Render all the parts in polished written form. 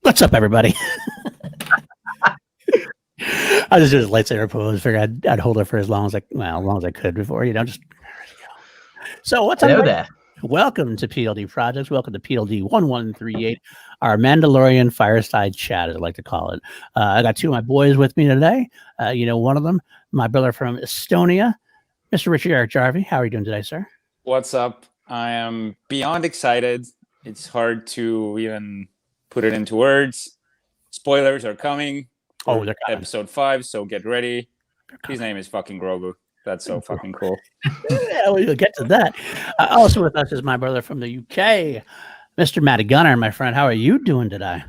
What's up, everybody? I was just doing a lightsaber pose. Figured I'd hold it for as long as I could before, just So what's Hello up? there. Welcome to PLD Projects. Welcome to PLD-1138, our Mandalorian fireside chat, as I like to call it. I got two of my boys with me today. One of them, my brother from Estonia, Mr. Richard Eric Jarvie. How are you doing today, sir? What's up? I am beyond excited. It's hard to even put it into words. Spoilers are coming. Oh, they're coming. Episode 5, so get ready. His name is fucking Grogu. That's so fucking cool. Yeah, we'll get to that. Also with us is my brother from the UK, Mr. Matty Gunner, my friend. How are you doing today?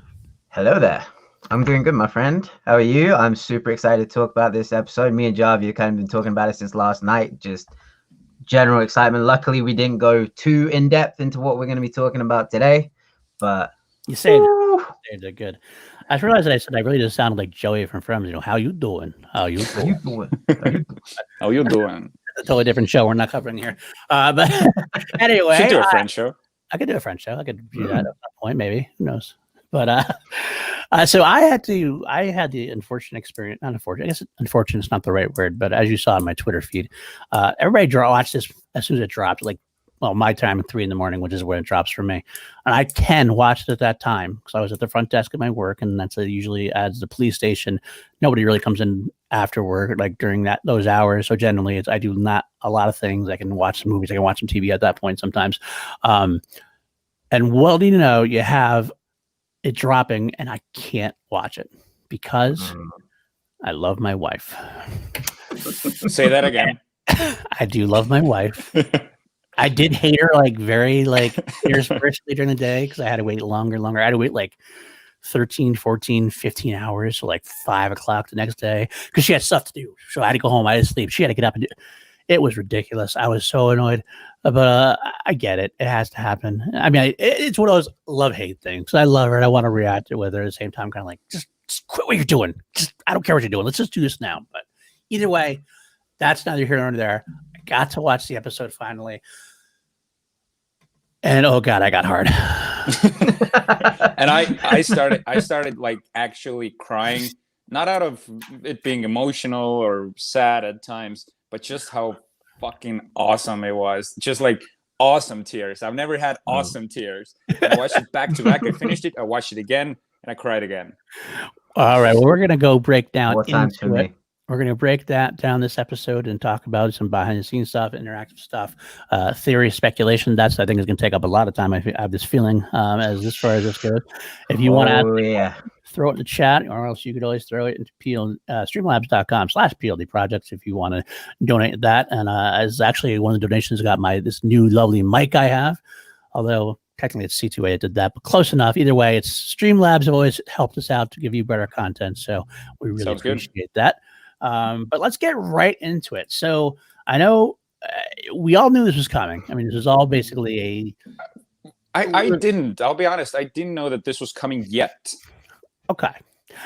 Hello there. I'm doing good, my friend. How are you? I'm super excited to talk about this episode. Me and Jarvie have kind of been talking about it since last night. Just general excitement. Luckily, we didn't go too in-depth into what we're going to be talking about today. But you say they're good. I realized that I said I really just sounded like Joey from Friends. How you doing? How you doing? How you doing? A totally different show we're not covering here. But anyway, you should do a French show. I could do a French show. I could do that at some point, maybe. Who knows? But so I had the unfortunate experience. Not unfortunate. I guess unfortunate is not the right word. But as you saw in my Twitter feed, everybody watched this as soon as it dropped. My time at 3 a.m, which is when it drops for me. And I can watch it at that time because I was at the front desk at my work, and that's usually as the police station. Nobody really comes in after work, like during those hours. So generally, I do not a lot of things. I can watch some movies. I can watch some TV at that point sometimes. And well, you have it dropping, and I can't watch it because I love my wife. Say that again. I do love my wife. I did hate her very irreversibly during the day because I had to wait longer. I had to wait 13, 14, 15 hours, so 5 o'clock the next day because she had stuff to do. So I had to go home. I had to sleep. She had to get up and do it. It was ridiculous. I was so annoyed, but I get it. It has to happen. I mean, it's one of those love-hate things. I love her and I want to react with her at the same time, kind of just quit what you're doing. I don't care what you're doing. Let's just do this now. But either way, that's neither here nor there. I got to watch the episode finally. And oh god, I got hard. And I started actually crying, not out of it being emotional or sad at times, but just how fucking awesome it was. Just awesome tears. I've never had awesome tears. I watched it back to back. I finished it. I watched it again, and I cried again. All right, well, we're gonna go break down into it. We're going to break that down this episode and talk about some behind-the-scenes stuff, interactive stuff, theory, speculation. I think is going to take up a lot of time. I have this feeling as far as this goes. If you want to throw it in the chat, or else you could always throw it into streamlabs.com/PLD projects if you want to donate that. And as actually one of the donations got this new lovely mic I have, although technically it's C2A that did that, but close enough. Either way, it's Streamlabs have always helped us out to give you better content, so we really appreciate that. But let's get right into it. So I know we all knew this was coming. I mean, this was all basically I didn't. I'll be honest. I didn't know that this was coming yet. Okay.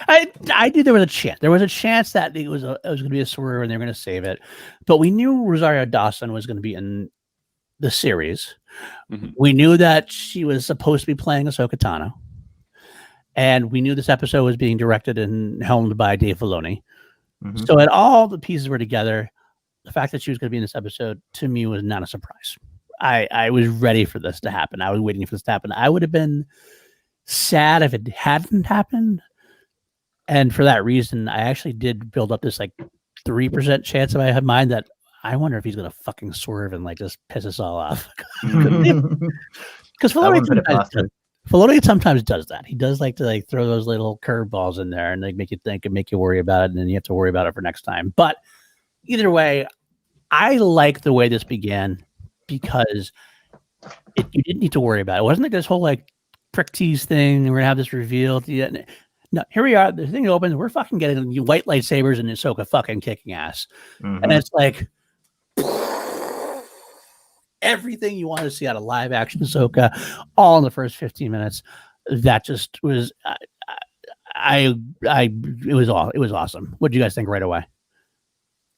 I knew there was a chance. There was a chance that it was going to be a swerve and they were going to save it. But we knew Rosario Dawson was going to be in the series. Mm-hmm. We knew that she was supposed to be playing Ahsoka Tano. And we knew this episode was being directed and helmed by Dave Filoni. Mm-hmm. So all the pieces were together. The fact that she was going to be in this episode, to me, was not a surprise. I was ready for this to happen. I was waiting for this to happen. I would have been sad if it hadn't happened. And for that reason, I actually did build up this 3% chance in my mind that I wonder if he's going to fucking swerve and just piss us all off. Because Filoni sometimes does that. He does like to throw those little curveballs in there and make you think and make you worry about it, and then you have to worry about it for next time. But either way, I like the way this began because you didn't need to worry about it. It wasn't this whole prick tease thing. We're gonna have this revealed. No, here we are. The thing opens. We're fucking getting white lightsabers and Ahsoka fucking kicking ass, and it's everything you want to see out of live action Ahsoka, all in the first 15 minutes. That just was, it was awesome. What did you guys think right away?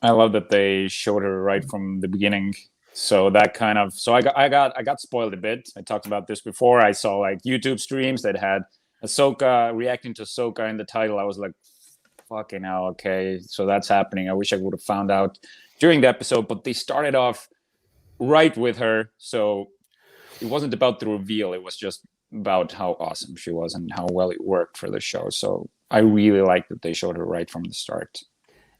I love that they showed her right from the beginning. So that kind of, I got spoiled a bit. I talked about this before. I saw YouTube streams that had Ahsoka reacting to Ahsoka in the title, I was like, fucking hell, okay, so that's happening. I wish I would have found out during the episode, but they started off right with her, so it wasn't about the reveal. It was just about how awesome she was and how well it worked for the show. So I really liked that they showed her right from the start.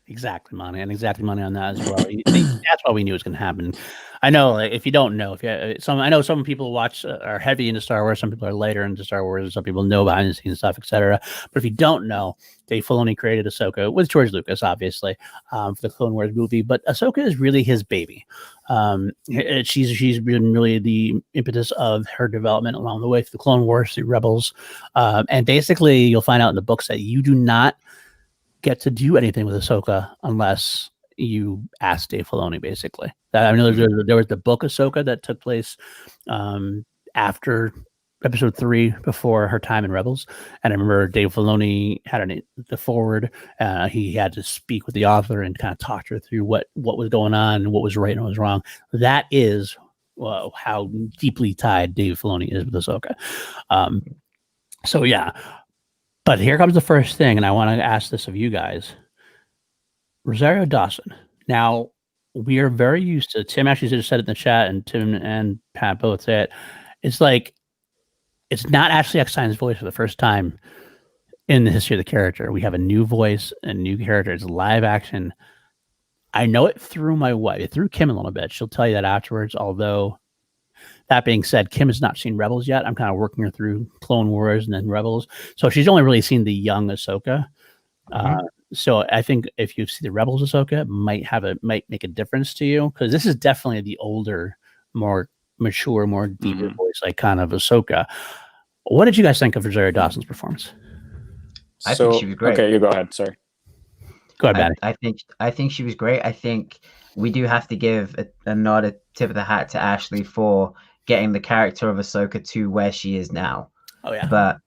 Exactly, money, and exactly money on that as well. That's what we knew was going to happen. I know, like, if you don't know, I know some people watch are heavy into Star Wars, some people are lighter into Star Wars, some people know behind the scenes stuff, etc. But if you don't know, Dave Filoni created Ahsoka with George Lucas, obviously, for the Clone Wars movie. But Ahsoka is really his baby. She's been really the impetus of her development along the way through the Clone Wars, through Rebels, and basically you'll find out in the books that you do not get to do anything with Ahsoka unless you ask Dave Filoni, basically. I know there was the book Ahsoka that took place after episode 3, before her time in Rebels. And I remember Dave Filoni had the forward. He had to speak with the author and kind of talk her through what was going on and what was right and what was wrong. That is how deeply tied Dave Filoni is with Ahsoka. So yeah. But here comes the first thing, and I want to ask this of you guys. Rosario Dawson. Now, we are very used to, Tim actually just said it in the chat, and Tim and Pat both said it. It's like, it's not Ashley Eckstein's voice for the first time in the history of the character. We have a new voice, a new character. It's live action. I know it threw my wife. It threw Kim a little bit. She'll tell you that afterwards, although... That being said, Kim has not seen Rebels yet. I'm kind of working her through Clone Wars and then Rebels. So she's only really seen the young Ahsoka. So I think if you see the Rebels Ahsoka, it might make a difference to you, because this is definitely the older, more mature, more deeper voice, like kind of Ahsoka. What did you guys think of Rosario Dawson's performance? I think she was great. Okay, you go ahead. Sorry. Go ahead, Maddie. I think she was great. I think we do have to give a nod, a tip of the hat to Ashley for getting the character of Ahsoka to where she is now. Oh yeah. But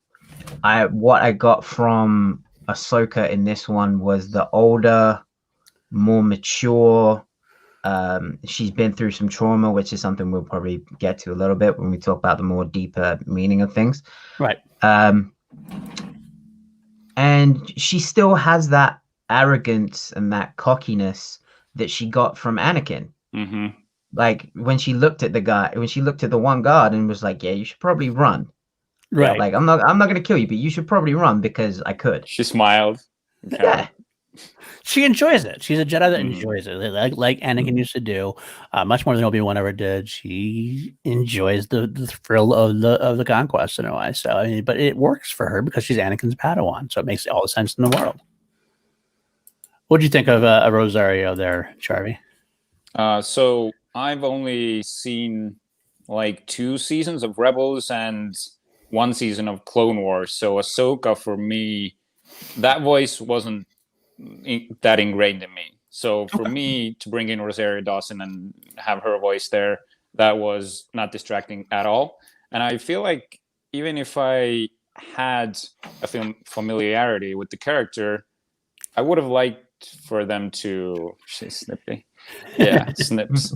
what I got from Ahsoka in this one was the older, more mature. She's been through some trauma, which is something we'll probably get to a little bit when we talk about the more deeper meaning of things. Right. And she still has that arrogance and that cockiness that she got from Anakin. Like when she looked at the one guard and was like, "Yeah, you should probably run." Right. Yeah, like I'm not going to kill you, but you should probably run because I could. She smiled. Yeah. She enjoys it. She's a Jedi that enjoys it, like Anakin used to do, much more than Obi-Wan ever did. She enjoys the thrill of the conquest in a way. So, I mean, but it works for her because she's Anakin's Padawan, so it makes all the sense in the world. What did you think of Rosario there, Charlie? So I've only seen like 2 seasons of Rebels and 1 season of Clone Wars. So Ahsoka, for me, that voice wasn't that ingrained in me. So for me to bring in Rosario Dawson and have her voice there, that was not distracting at all. And I feel like even if I had a familiarity with the character, I would have liked for them to... She's snippy. Yeah, snips.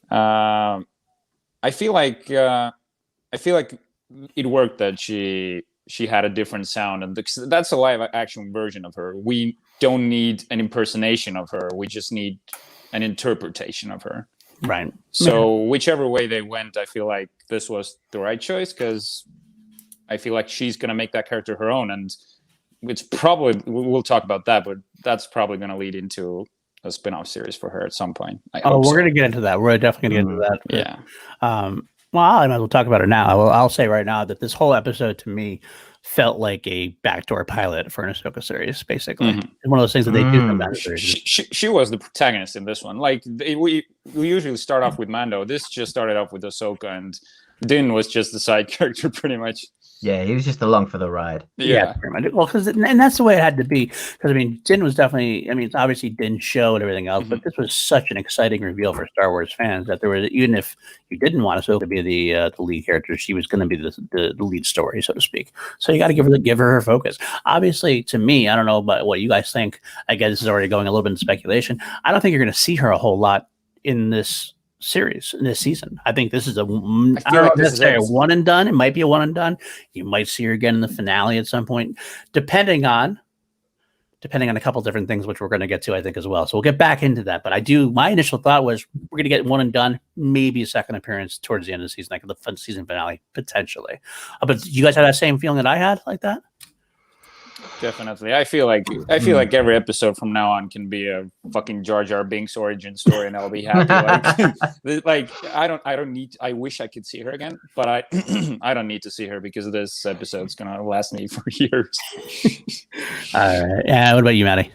I feel like it worked that she had a different sound, and that's a live action version of her. We don't need an impersonation of her. We just need an interpretation of her. Right. So whichever way they went, I feel like this was the right choice, because I feel like she's going to make that character her own. And it's probably, we'll talk about that, but that's probably going to lead into a spin-off series for her at some point. We're going to get into that. We're definitely going to get into that. Yeah. Well, I might as well talk about it now. I'll say right now that this whole episode to me felt like a backdoor pilot for an Ahsoka series, basically. It's one of those things that they do from that series. She was the protagonist in this one. Like, we usually start off with Mando. This just started off with Ahsoka, and Din was just the side character pretty much. Yeah, he was just along for the ride. Yeah, pretty much. Well, and that's the way it had to be. Because, I mean, Din was definitely, it's obviously Din's show and everything else, but this was such an exciting reveal for Star Wars fans that there was, even if you didn't want Ahsoka to be the lead character, she was going to be the lead story, so to speak. So you got to give her focus. Obviously, to me, I don't know about what you guys think. I guess this is already going a little bit into speculation. I don't think you're going to see her a whole lot in this series in this season. I think this is a one and done. It might be a one and done. You might see her again in the finale at some point, depending on a couple different things, which we're going to get to, I think, as well. So we'll get back into that. But my initial thought was we're going to get one and done, maybe a second appearance towards the end of the season, like the season finale, potentially. But you guys have that same feeling that I had like that? Definitely. I feel like every episode from now on can be a fucking Jar Jar Binks origin story, and I'll be happy. I wish I could see her again, but I don't need to see her because this episode's gonna last me for years. All right. Yeah. What about you, Maddie?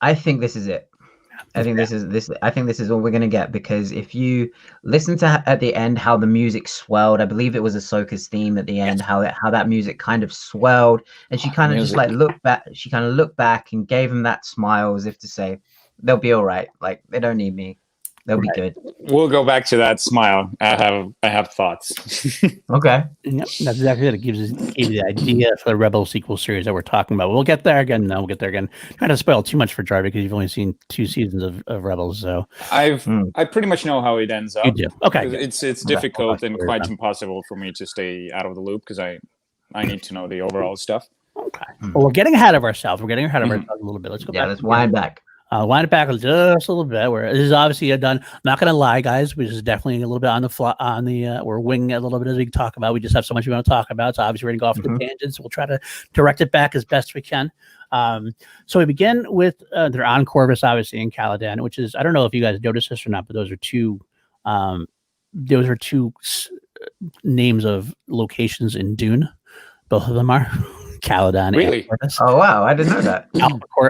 I think this is it. I think this is what we're gonna get, because if you listen to at the end how the music swelled, I believe it was Ahsoka's theme at the end, how that music kind of swelled, and she kind of just like looked back. She kind of looked back and gave him that smile as if to say, "They'll be all right. Like they don't need me. They'll be good." We'll go back to that smile. I have thoughts. Okay. Yep, that's exactly it. It gives you the idea for the Rebel sequel series that we're talking about. We'll get there again. No, we'll get there again. Trying to spoil too much for Jar because you've only seen 2 seasons of Rebels. So I pretty much know how it ends up. You do. Okay. It's difficult and quite impossible for me to stay out of the loop because I need to know the overall stuff. Okay. Well, we're getting ahead of ourselves. We're getting ahead of ourselves a little bit. Let's go back. Let's wind back. Wind it back just a little bit. Where this is obviously done. I'm not going to lie, guys. This is definitely a little bit on the fly. We're winging it a little bit as we talk about. We just have so much we want to talk about. So obviously we're going to go off the tangents. We'll try to direct it back as best we can. So we begin with they're on Corvus, obviously in Caladan, which is, I don't know if you guys noticed this or not, but those are two names of locations in Dune. Both of them are. Caladan. Really? Oh wow, I didn't know that.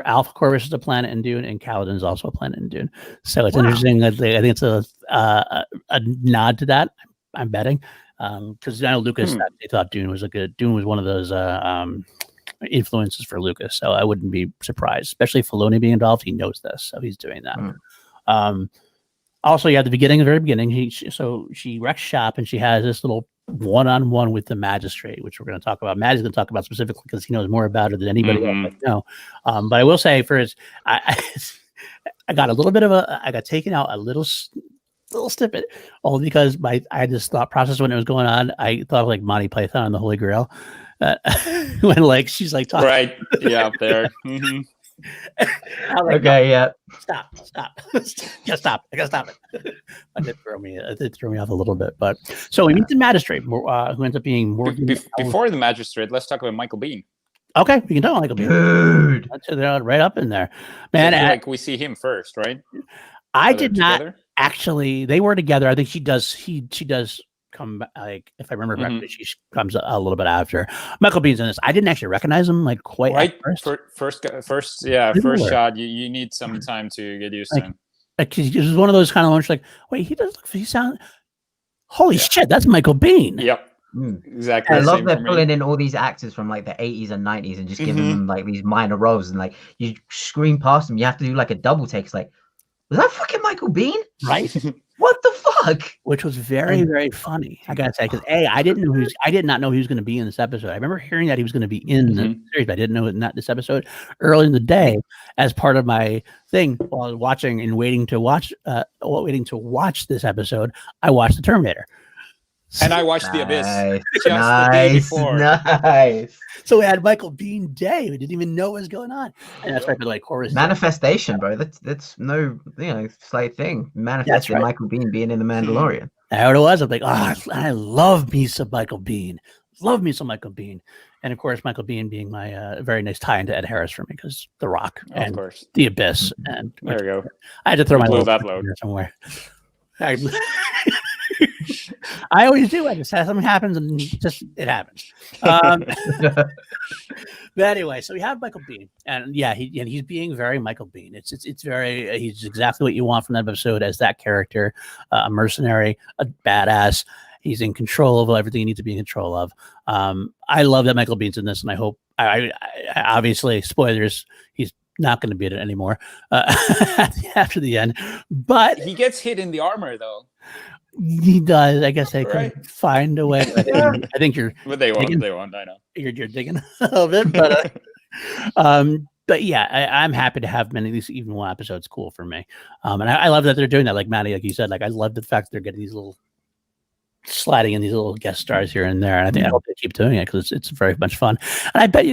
Alpha Corvus is a planet in Dune, and Caladan is also a planet in Dune. So it's interesting that I think it's a nod to that. I'm betting because I know Lucas they thought Dune was one of those influences for Lucas. So I wouldn't be surprised, especially Filoni being involved. He knows this, so he's doing that. Also, at the very beginning, she wrecks shop and she has this little one-on-one with the magistrate, which we're going to talk about. Maddie's going to talk about specifically because he knows more about it than anybody else I know. But I will say, first, I got a little bit of I got taken out a little snippet, only because I had this thought process when it was going on. I thought of like Monty Python and the Holy Grail, when like she's like talking. Right, yeah, up there. Like, okay, yeah. Stop. Yeah, stop. I gotta stop it. It did throw me off a little bit, but so we meet the magistrate, who ends up being Morgan. Before the magistrate, let's talk about Michael Biehn. Okay, we can talk about Michael Biehn. Dude, They're right up in there, man. Like we see him first, right? I did not actually. They were together. I think she does. She does come back, like if I remember correctly, she comes a little bit after. Michael Bihn's in this. I didn't actually recognize him like quite right. First Shot. You need some time to get used to him. Like it was one of those kind of ones like, wait, he sounds. Holy shit, that's Michael Biehn. Yep. Exactly. I love they're pulling in all these actors from like the 80s and 90s and just giving them like these minor roles, and like you scream past them, you have to do like a double take. It's like, was that fucking Michael Biehn? Right. What the fuck? Which was very, very funny. I gotta say, because I did not know he was going to be in this episode. I remember hearing that he was going to be in the series, but I didn't know not this episode. Early in the day, as part of my thing while I was watching and waiting to watch this episode, I watched The Terminator. And I watched The Abyss just the day before. Nice. So we had Michael Biehn Day. We didn't even know what was going on. And that's right, like Corvus. Manifestation, bro. That's no slight thing. Manifested Michael Biehn being in The Mandalorian. That's what it was. I'm like, I love me some Michael Biehn. Love me some Michael Biehn. And of course, Michael Biehn being my very nice tie into Ed Harris for me because The Rock and The Abyss. And there you go. I had to throw my little that load somewhere. I always do. I just have something happens and it happens. But anyway, so we have Michael Biehn, and he's being very Michael Biehn. It's very he's exactly what you want from that episode as that character, a mercenary, a badass. He's in control of everything he needs to be in control of. I love that Michael Bihn's in this, and I hope. I obviously spoilers. He's not going to be in it anymore after the end, but he gets hit in the armor though. He does. I guess they could find a way. I think you're. But they won't. They won't. I know. You're digging a little bit, but but yeah, I'm happy to have many of these even one episodes. Cool for me. And I love that they're doing that. Like Maddie, like you said, like I love the fact that they're getting these little sliding in these little guest stars here and there. And I hope they keep doing it because it's very much fun. And I bet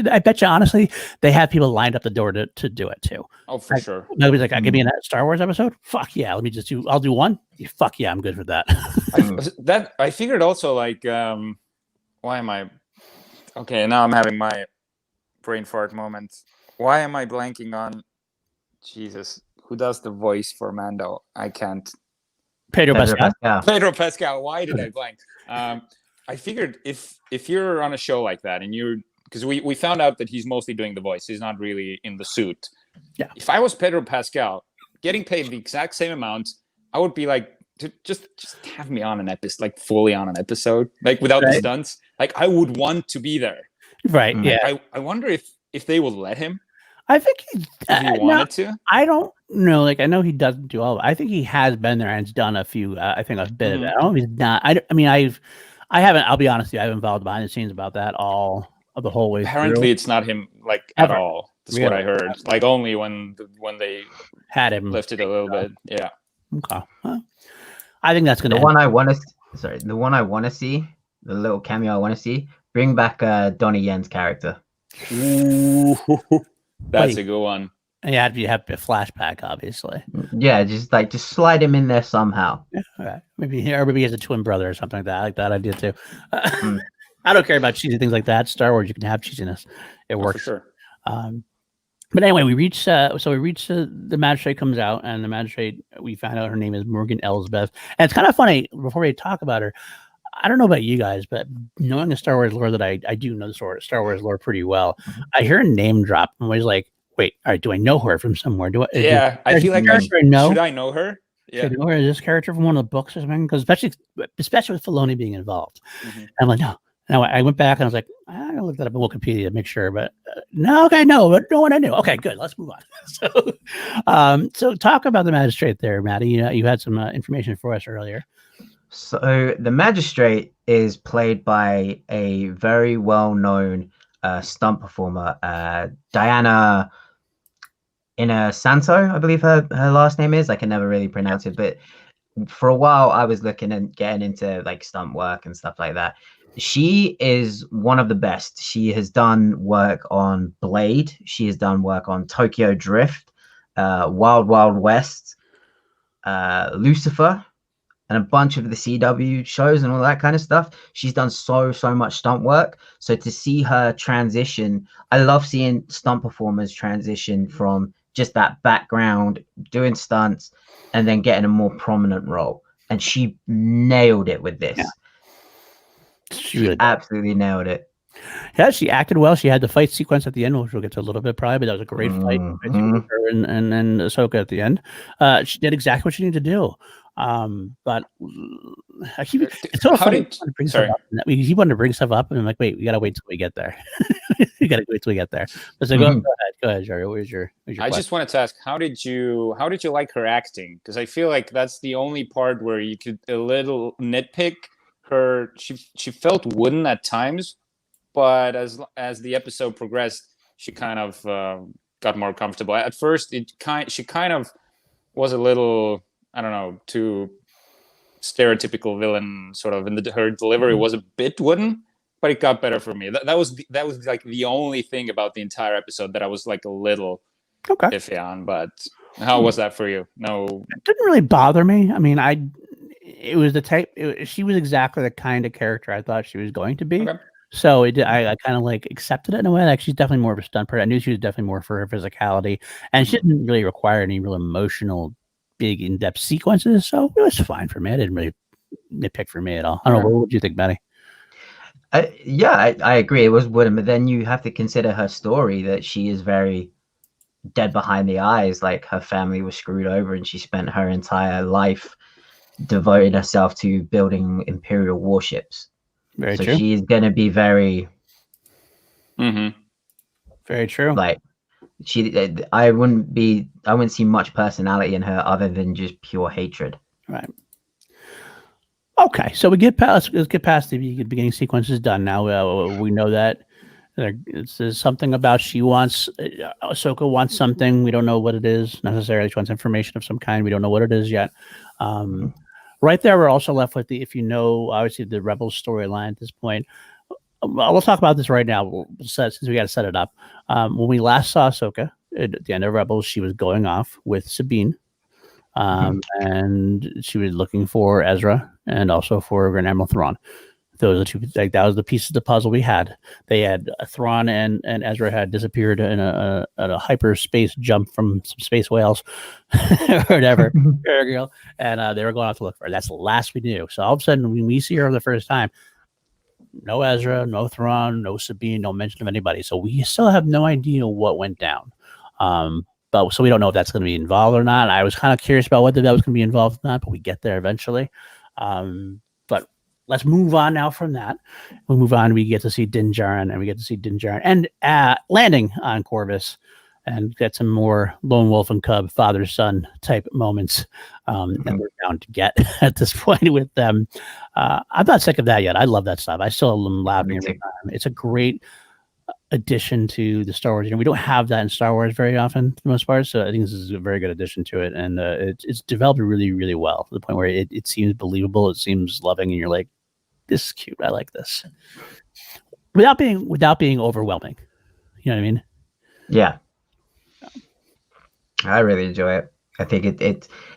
you honestly, they have people lined up the door to do it too. Oh, for sure. Nobody's like, give me a Star Wars episode. Fuck yeah. Let me just I'll do one. Fuck yeah. I'm good for that. I figured also like, why am I, okay, now I'm having my brain fart moment. Why am I blanking on, Jesus, who does the voice for Mando? I can't. Pedro Pascal. Pedro Pascal. Why did I blank? I figured if you're on a show like that and because we found out that he's mostly doing the voice, he's not really in the suit. Yeah. If I was Pedro Pascal, getting paid the exact same amount, I would be like, just have me on an episode, like fully on an episode, like without the stunts. Like I would want to be there. Right. Yeah. I wonder if they will let him. I think he wanted to. I don't know. Like I know he doesn't do all of it. I think he has been there and has done a few. I think a bit of it. I don't know if he's not. I mean, I haven't. I'll be honest with you. I haven't followed behind the scenes about that all of the whole way. Apparently, through. It's not him like at all. That's what I heard. Like only when they had him lifted a little bit. Yeah. Okay. Well, I think that's gonna. The one I want to see, the little cameo I want to see, bring back Donnie Yen's character. Ooh. That's a good one. Yeah, you have a flashback, obviously. Yeah, just slide him in there somehow. Yeah, all right. Maybe he has a twin brother or something like that. I like that idea too. I don't care about cheesy things like that. Star Wars, you can have cheesiness. It works. For sure. But anyway, we reach the Magistrate comes out, and the Magistrate, we find out her name is Morgan Elsbeth. And it's kind of funny, before we talk about her, I don't know about you guys, but knowing the Star Wars lore that I do know the Star Wars lore pretty well, I hear a name drop and was like, wait, all right, do I know her from somewhere? I feel like should I know her? Yeah. Should I know her? Is this character from one of the books or something? Because especially with Filoni being involved. I'm like, no. Now I went back and I was like, I'm gonna look that up on Wikipedia to make sure, but but no one I knew. Okay, good. Let's move on. So talk about the Magistrate there, Maddie. You had some information for us earlier. So the Magistrate is played by a very well-known stunt performer, Diana Santo, I believe her last name is. I can never really pronounce it, but for a while I was looking and getting into like stunt work and stuff like that. She is one of the best. She has done work on Blade. She has done work on Tokyo Drift, Wild Wild West, Lucifer, and a bunch of the CW shows and all that kind of stuff. She's done so much stunt work. So to see her transition, I love seeing stunt performers transition from just that background, doing stunts, and then getting a more prominent role. And she nailed it with this. Yeah. She really absolutely nailed it. Yeah, she acted well. She had the fight sequence at the end, which we'll get to a little bit probably, but that was a great fight with her and Ahsoka at the end. She did exactly what she needed to do. But I keep it's so funny. He wanted to bring stuff up, and I'm like, wait, we gotta wait till we get there. We gotta wait till we get there. So go ahead, Jerry. Where's your I just wanted to ask, how did you like her acting? Because I feel like that's the only part where you could a little nitpick her. She felt wooden at times, but as the episode progressed, she kind of got more comfortable. At first, she kind of was a little, I don't know, too stereotypical villain sort of, and her delivery was a bit wooden, but it got better for me. That was like the only thing about the entire episode that I was like a little iffy on. But how was that for you? No, it didn't really bother me. I mean, it was the type. She was exactly the kind of character I thought she was going to be. Okay. So I kind of like accepted it in a way. Like she's definitely more of a stunt person. I knew she was definitely more for her physicality, and she didn't really require any real emotional, big in-depth sequences. So it was fine for me. I didn't really nitpick for me at all. I don't know. What would you think, Matty? I agree. It was wooden, but then you have to consider her story, that she is very dead behind the eyes. Like her family was screwed over, and she spent her entire life devoting herself to building Imperial warships. Very true. She's going to be very true. Like I wouldn't see much personality in her other than just pure hatred. Right. Okay, so let's get past the beginning sequence is done now. We know that There's something about Ahsoka wants something. We don't know what it is necessarily. She wants information of some kind. We don't know what it is yet. Right there, we're also left with obviously the Rebels storyline at this point. We'll talk about this right now since we got to set it up. When we last saw Ahsoka at the end of Rebels, she was going off with Sabine. And she was looking for Ezra and also for Grand Admiral Thrawn. Those are the two. That was the pieces of the puzzle we had. They had Thrawn and Ezra had disappeared in a hyperspace jump from some space whales or whatever, and they were going off to look for her. That's the last we knew. So all of a sudden, when we see her for the first time, no Ezra, no Thrawn, no Sabine, no mention of anybody. So we still have no idea what went down. But so we don't know if that's going to be involved or not. I was kind of curious about whether that was going to be involved or not, but we get there eventually. But let's move on now from that. We move on. We get to see Din Djarin, and landing on Corvus, and get some more lone wolf and cub, father son type moments that we're bound to get at this point with them. I'm not sick of that yet. I love that stuff. I still am laughing every time. It's a great addition to the Star Wars. We don't have that in Star Wars very often for the most part, so I think this is a very good addition to it, and it's developed really, really well to the point where it seems believable, it seems loving, and you're like, this is cute, I like this, without being overwhelming. You know what I mean? Yeah, I really enjoy it. I think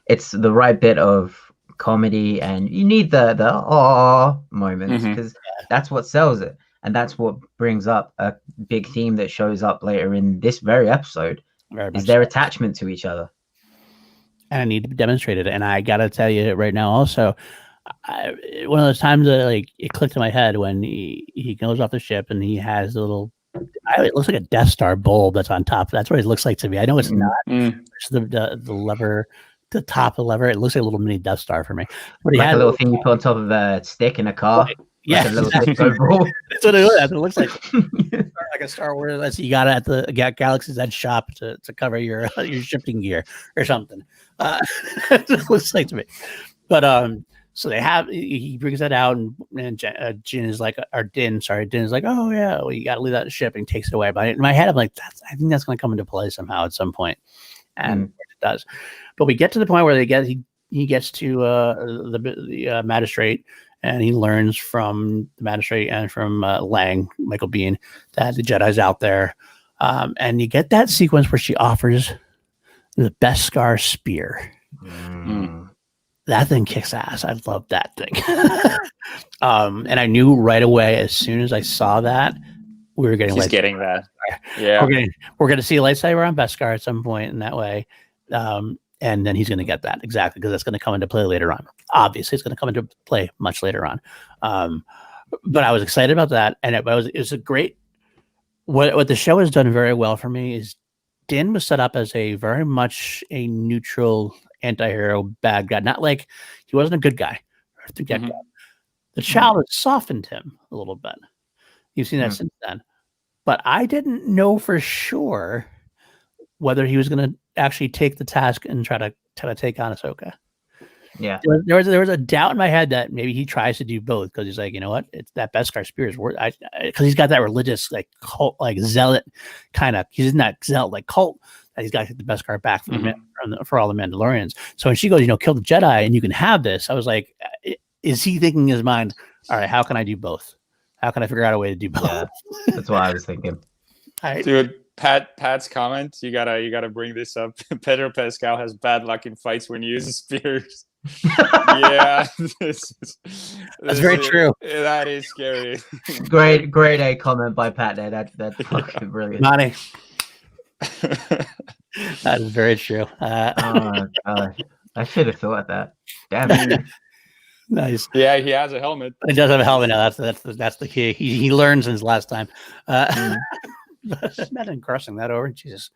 it's the right bit of comedy, and you need the aw moments because that's what sells it. And that's what brings up a big theme that shows up later in this very episode, is their attachment to each other. And I need to demonstrate it. And I got to tell you right now also, one of those times that it clicked in my head when he goes off the ship and he has a little, it looks like a Death Star bulb that's on top. That's what it looks like to me. I know it's not. It's the lever, the top of the lever. It looks like a little mini Death Star for me. But like a little thing you put on top of a stick in a car. Right. Yeah, like that's what it looks like. Like a Star Wars. You got it at the Galaxy's Edge shop to cover your shipping gear or something. It looks like to me. But so he brings that out, and Din is like, Din is like, oh yeah, well, you got to leave that ship, and takes it away. But in my head, I'm like, I think that's going to come into play somehow at some point, and it does. But we get to the point where he gets to the magistrate. And he learns from the magistrate and from Lang, Michael Biehn, that the Jedi's out there. And you get that sequence where she offers the Beskar spear. That thing kicks ass. I love that thing. And I knew right away, as soon as I saw that, we were getting that. Yeah. We're going to see a lightsaber on Beskar at some point in that way. And then he's going to get that exactly, because that's going to come into play later on. Obviously, it's going to come into play much later on. But I was excited about that, and it was a great. What the show has done very well for me is Din was set up as a very much a neutral anti-hero bad guy, not like he wasn't a good guy. The child has softened him a little bit. You've seen that since then, but I didn't know for sure whether he was going to actually take the task and try to take on Ahsoka. Yeah, there was a doubt in my head that maybe he tries to do both, because he's like, you know what, it's that Beskar spear is worth. Because he's got that religious cult, zealot kind of. He's in that zealot cult that he's got to get the Beskar back for all the Mandalorians. So when she goes, kill the Jedi and you can have this, I was like, is he thinking in his mind, all right, how can I do both? How can I figure out a way to do both? Yeah, that's what I was thinking. Dude, Pat's comment, you gotta bring this up. Pedro Pascal has bad luck in fights when he uses spears. Yeah, that's very true. That is scary. Great A comment by Pat there. That's fucking brilliant. Money. That is very true. Oh gosh, I should have thought that. Damn. Nice. Yeah, he has a helmet. He does have a helmet now. That's the key. He learned since last time. Imagine crossing that over. Jesus.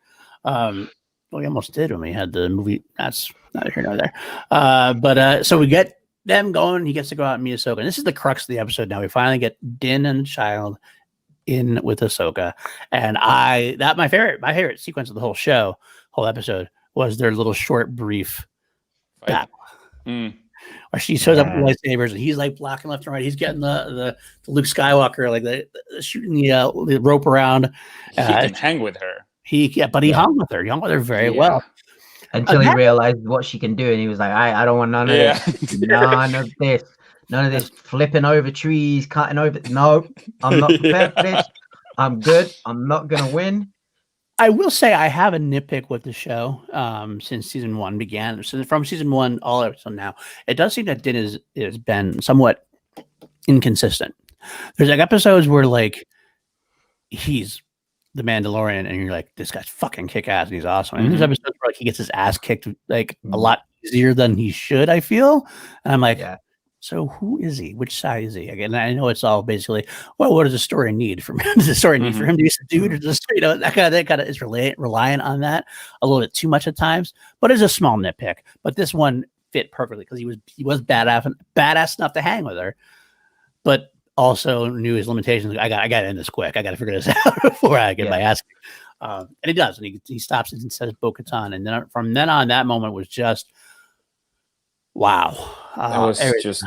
We almost did when we had the movie. That's neither here nor there. But so we get them going. He gets to go out and meet Ahsoka. And this is the crux of the episode now. We finally get Din and the child in with Ahsoka. And my favorite sequence of the whole episode was their little short, brief battle. or she shows up with lightsabers and he's like blocking left and right. He's getting the Luke Skywalker, like the shooting the rope around. He can hang with her. But he hung with her. He hung with her very well. Until he realized what she can do, and he was like, I don't want none of this. None of this. None of this flipping over trees, cutting over. No, I'm not prepared for this. I'm good. I'm not going to win. I will say I have a nitpick with the show since season 1 began. So from season 1 all up until now, it does seem that Din has been somewhat inconsistent. There's like episodes where like he's the Mandalorian and you're like, this guy's fucking kick ass and he's awesome. And there's episodes where like he gets his ass kicked like a lot easier than he should, I feel. And I'm like, so who is he? Which side is he? Again, I know it's all basically, well, what does the story need from him? Does the story need for him to be subdued, or just, you know, that kind of is reliant on that a little bit too much at times. But it's a small nitpick. But this one fit perfectly because he was badass enough to hang with her, but also knew his limitations. I got to end this quick. I got to figure this out before I get my ass kicked. And he does, and he stops it and says Bo-Katan, and then from then on, that moment was just wow. That was just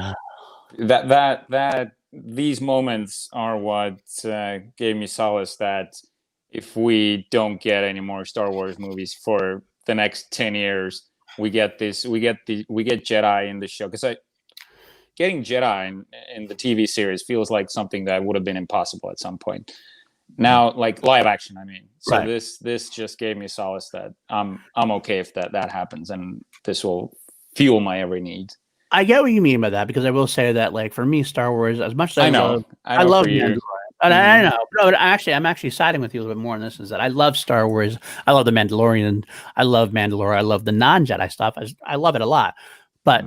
that these moments are what gave me solace that if we don't get any more Star Wars movies for the next 10 years, we get Jedi in the show, because getting Jedi in the TV series feels like something that would have been impossible at some point. Now, like live action, I mean, so this just gave me solace that I'm okay if that happens, and this will fuel my every need. I get what you mean by that, because I will say that, like, for me, Star Wars, as much as I love Mandalorian, and I know, but I'm actually siding with you a little bit more on this. Is that I love Star Wars, I love the Mandalorian, I love Mandalore, I love the non-Jedi stuff. I love it a lot, but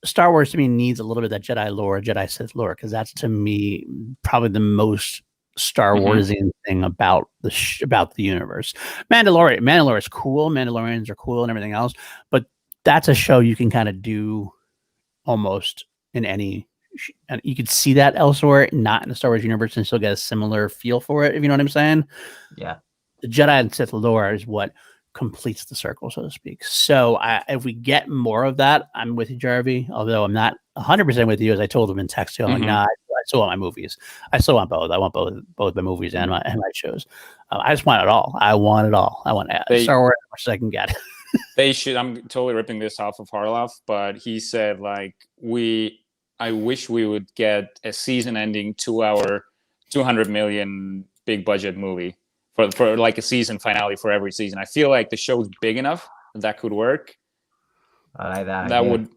Star Wars to me needs a little bit of that Jedi lore, Jedi Sith lore, because that's to me probably the most Star Warsian thing about the universe. Mandalore is cool. Mandalorians are cool and everything else, but that's a show you can kind of do almost in any, and you could see that elsewhere, not in the Star Wars universe, and still get a similar feel for it, if you know what I'm saying. Yeah. The Jedi and Sith lore is what completes the circle, so to speak. So if we get more of that, I'm with you, Jarvie, although I'm not 100% with you, as I told him in text too. I'm like, nah, I still want my movies. I still want both. I want both my movies and my shows. I just want it all. I want it all. I want Star Wars as much as I can get. They should. I'm totally ripping this off of Harloff, but he said, like, I wish we would get a season-ending 2-hour, $200 million big budget movie for like a season finale for every season. I feel like the show's big enough that could work. I like that.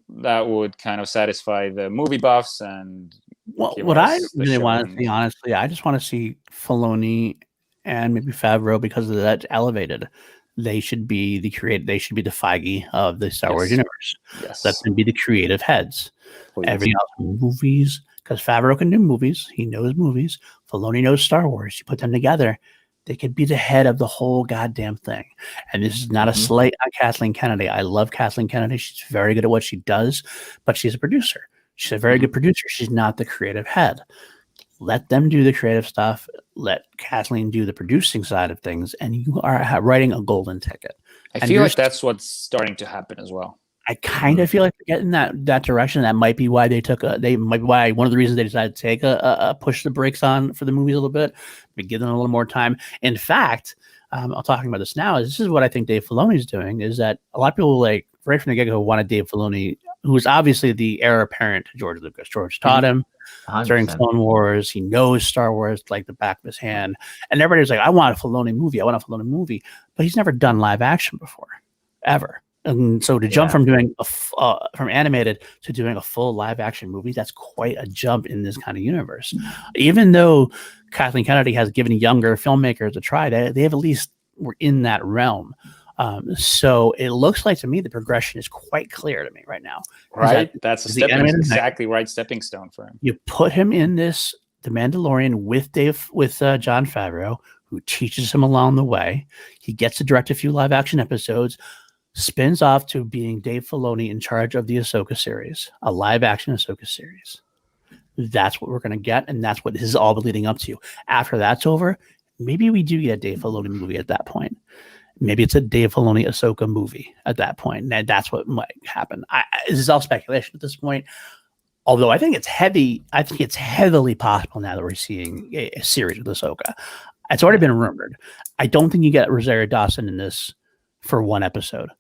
That would kind of satisfy the movie buffs. And what I really want to see, honestly, I just want to see Filoni and maybe Favreau, because of that elevated. They should be the Feige of the Star Wars universe. Yes. Let them be the creative heads. Everything else, movies, because Favreau can do movies. He knows movies. Filoni knows Star Wars. You put them together, they could be the head of the whole goddamn thing. And this is not a slight on Kathleen Kennedy. I love Kathleen Kennedy. She's very good at what she does, but she's a producer. She's a very good producer. She's not the creative head. Let them do the creative stuff. Let Kathleen do the producing side of things, and you are writing a golden ticket. I feel like that's what's starting to happen as well. I kind of feel like they're getting that direction. That might be why one of the reasons they decided to take a push the brakes on for the movies a little bit, but give them a little more time. In fact, I'm talking about this now. This is what I think Dave Filoni is doing. Is that a lot of people, like, right from the get-go, wanted Dave Filoni, who is obviously the heir apparent to George Lucas. George taught him 100%. During Clone Wars. He knows Star Wars like the back of his hand. And everybody's like, I want a Filoni movie. But he's never done live action before, ever. And so to jump from doing from animated to doing a full live action movie, that's quite a jump in this kind of universe. Even though Kathleen Kennedy has given younger filmmakers a try, they have at least were in that realm. So it looks like to me the progression is quite clear to me right now. Right, that's exactly right stepping stone for him. You put him in the Mandalorian with Jon Favreau, who teaches him along the way. He gets to direct a few live action episodes, spins off to being Dave Filoni in charge of the Ahsoka series, a live action Ahsoka series. That's what we're going to get, and that's what this is all leading up to. After that's over, maybe we do get a Dave Filoni movie at that point. Maybe it's a Dave Filoni Ahsoka movie at that point. And that's what might happen. This is all speculation at this point. Although I think it's heavily possible now that we're seeing a series with Ahsoka. It's already been rumored. I don't think you get Rosario Dawson in this for one episode,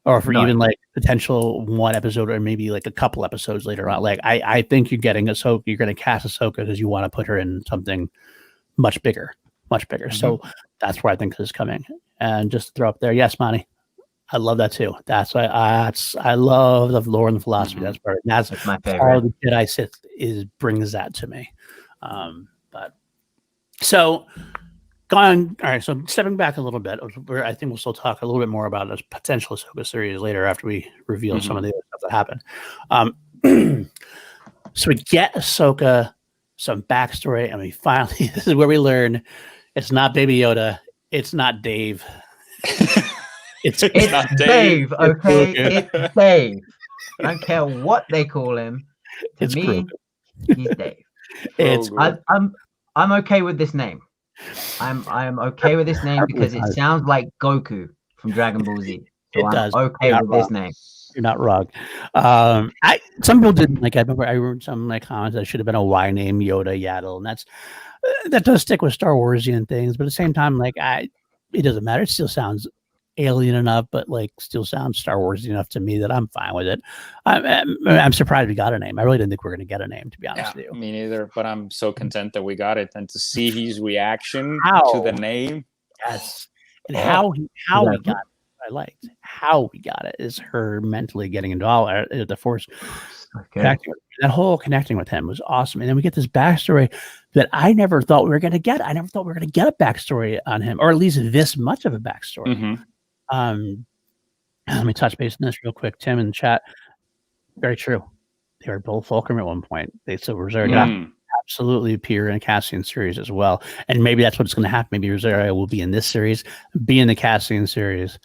or for even like potential one episode, or maybe like a couple episodes later on. Like I think you're getting Ahsoka. You're going to cast Ahsoka because you want to put her in something much bigger. So that's where I think this is coming. And just to throw up there, yes, Monty, I love that too. That's why I love the lore and the philosophy. That's part. That's my favorite. Part of the Jedi Sith brings that to me. But so going all right. So stepping back a little bit, I think we'll still talk a little bit more about this potential Ahsoka series later after we reveal some of the other stuff that happened. So we get Ahsoka some backstory, and we finally this is where we learn it's not Baby Yoda, it's not Dave. It's not Dave, okay? It's Dave. I don't care what they call him. To me, he's Dave. I'm okay with this name. I'm okay with this name because it sounds like Goku from Dragon Ball Z. So I'm okay with this name. You're not wrong. Some people didn't like. I remember I wrote some like comments that should have been a Y name, Yoda, Yaddle, and that does stick with Star Warsian things. But at the same time, like it doesn't matter. It still sounds alien enough, but like still sounds Star Wars enough to me that I'm fine with it. I'm surprised we got a name. I really didn't think we were going to get a name, to be honest with you. Me neither. But I'm so content that we got it, and to see his reaction to the name. Yes, and how we got it. I liked how we got it is her mentally getting into all the Force. That whole connecting with him was awesome. And then we get this backstory that I never thought we were going to get. I never thought we were going to get a backstory on him, or at least this much of a backstory. Let me touch base on this real quick. Tim in the chat. Very true. They were both Fulcrum at one point. They still Rosario absolutely appear in a Cassian series as well. And maybe that's what's going to happen. Maybe Rosario will be in this series, be in the Cassian series,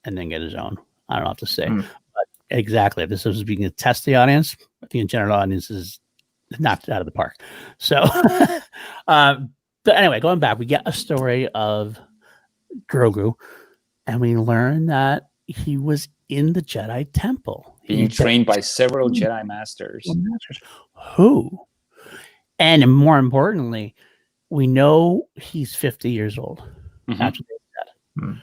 and then get his own. I don't know what to say. But exactly. If this was being to test the audience, I think the general audience is knocked it out of the park. So, but anyway, going back, we get a story of Grogu, and we learn that he was in the Jedi Temple. Being trained by several Jedi Masters. Who? And more importantly, we know he's 50 years old. That's what they said.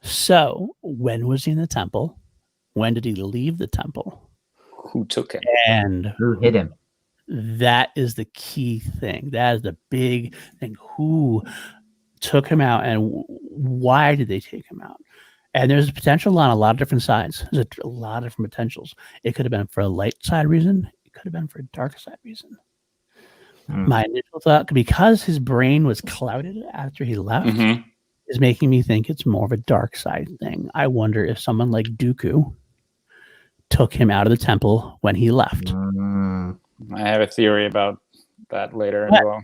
So, when was he in the temple? When did he leave the temple? Who took him? And who hit him? That is the key thing. That is the big thing. Who took him out, and why did they take him out? And there's potential on a lot of different sides. There's a lot of different potentials. It could have been for a light side reason. It could have been for a dark side reason. My initial thought, because his brain was clouded after he left, is making me think it's more of a dark side thing. I wonder if someone like Dooku took him out of the temple when he left. I have a theory about that later as well.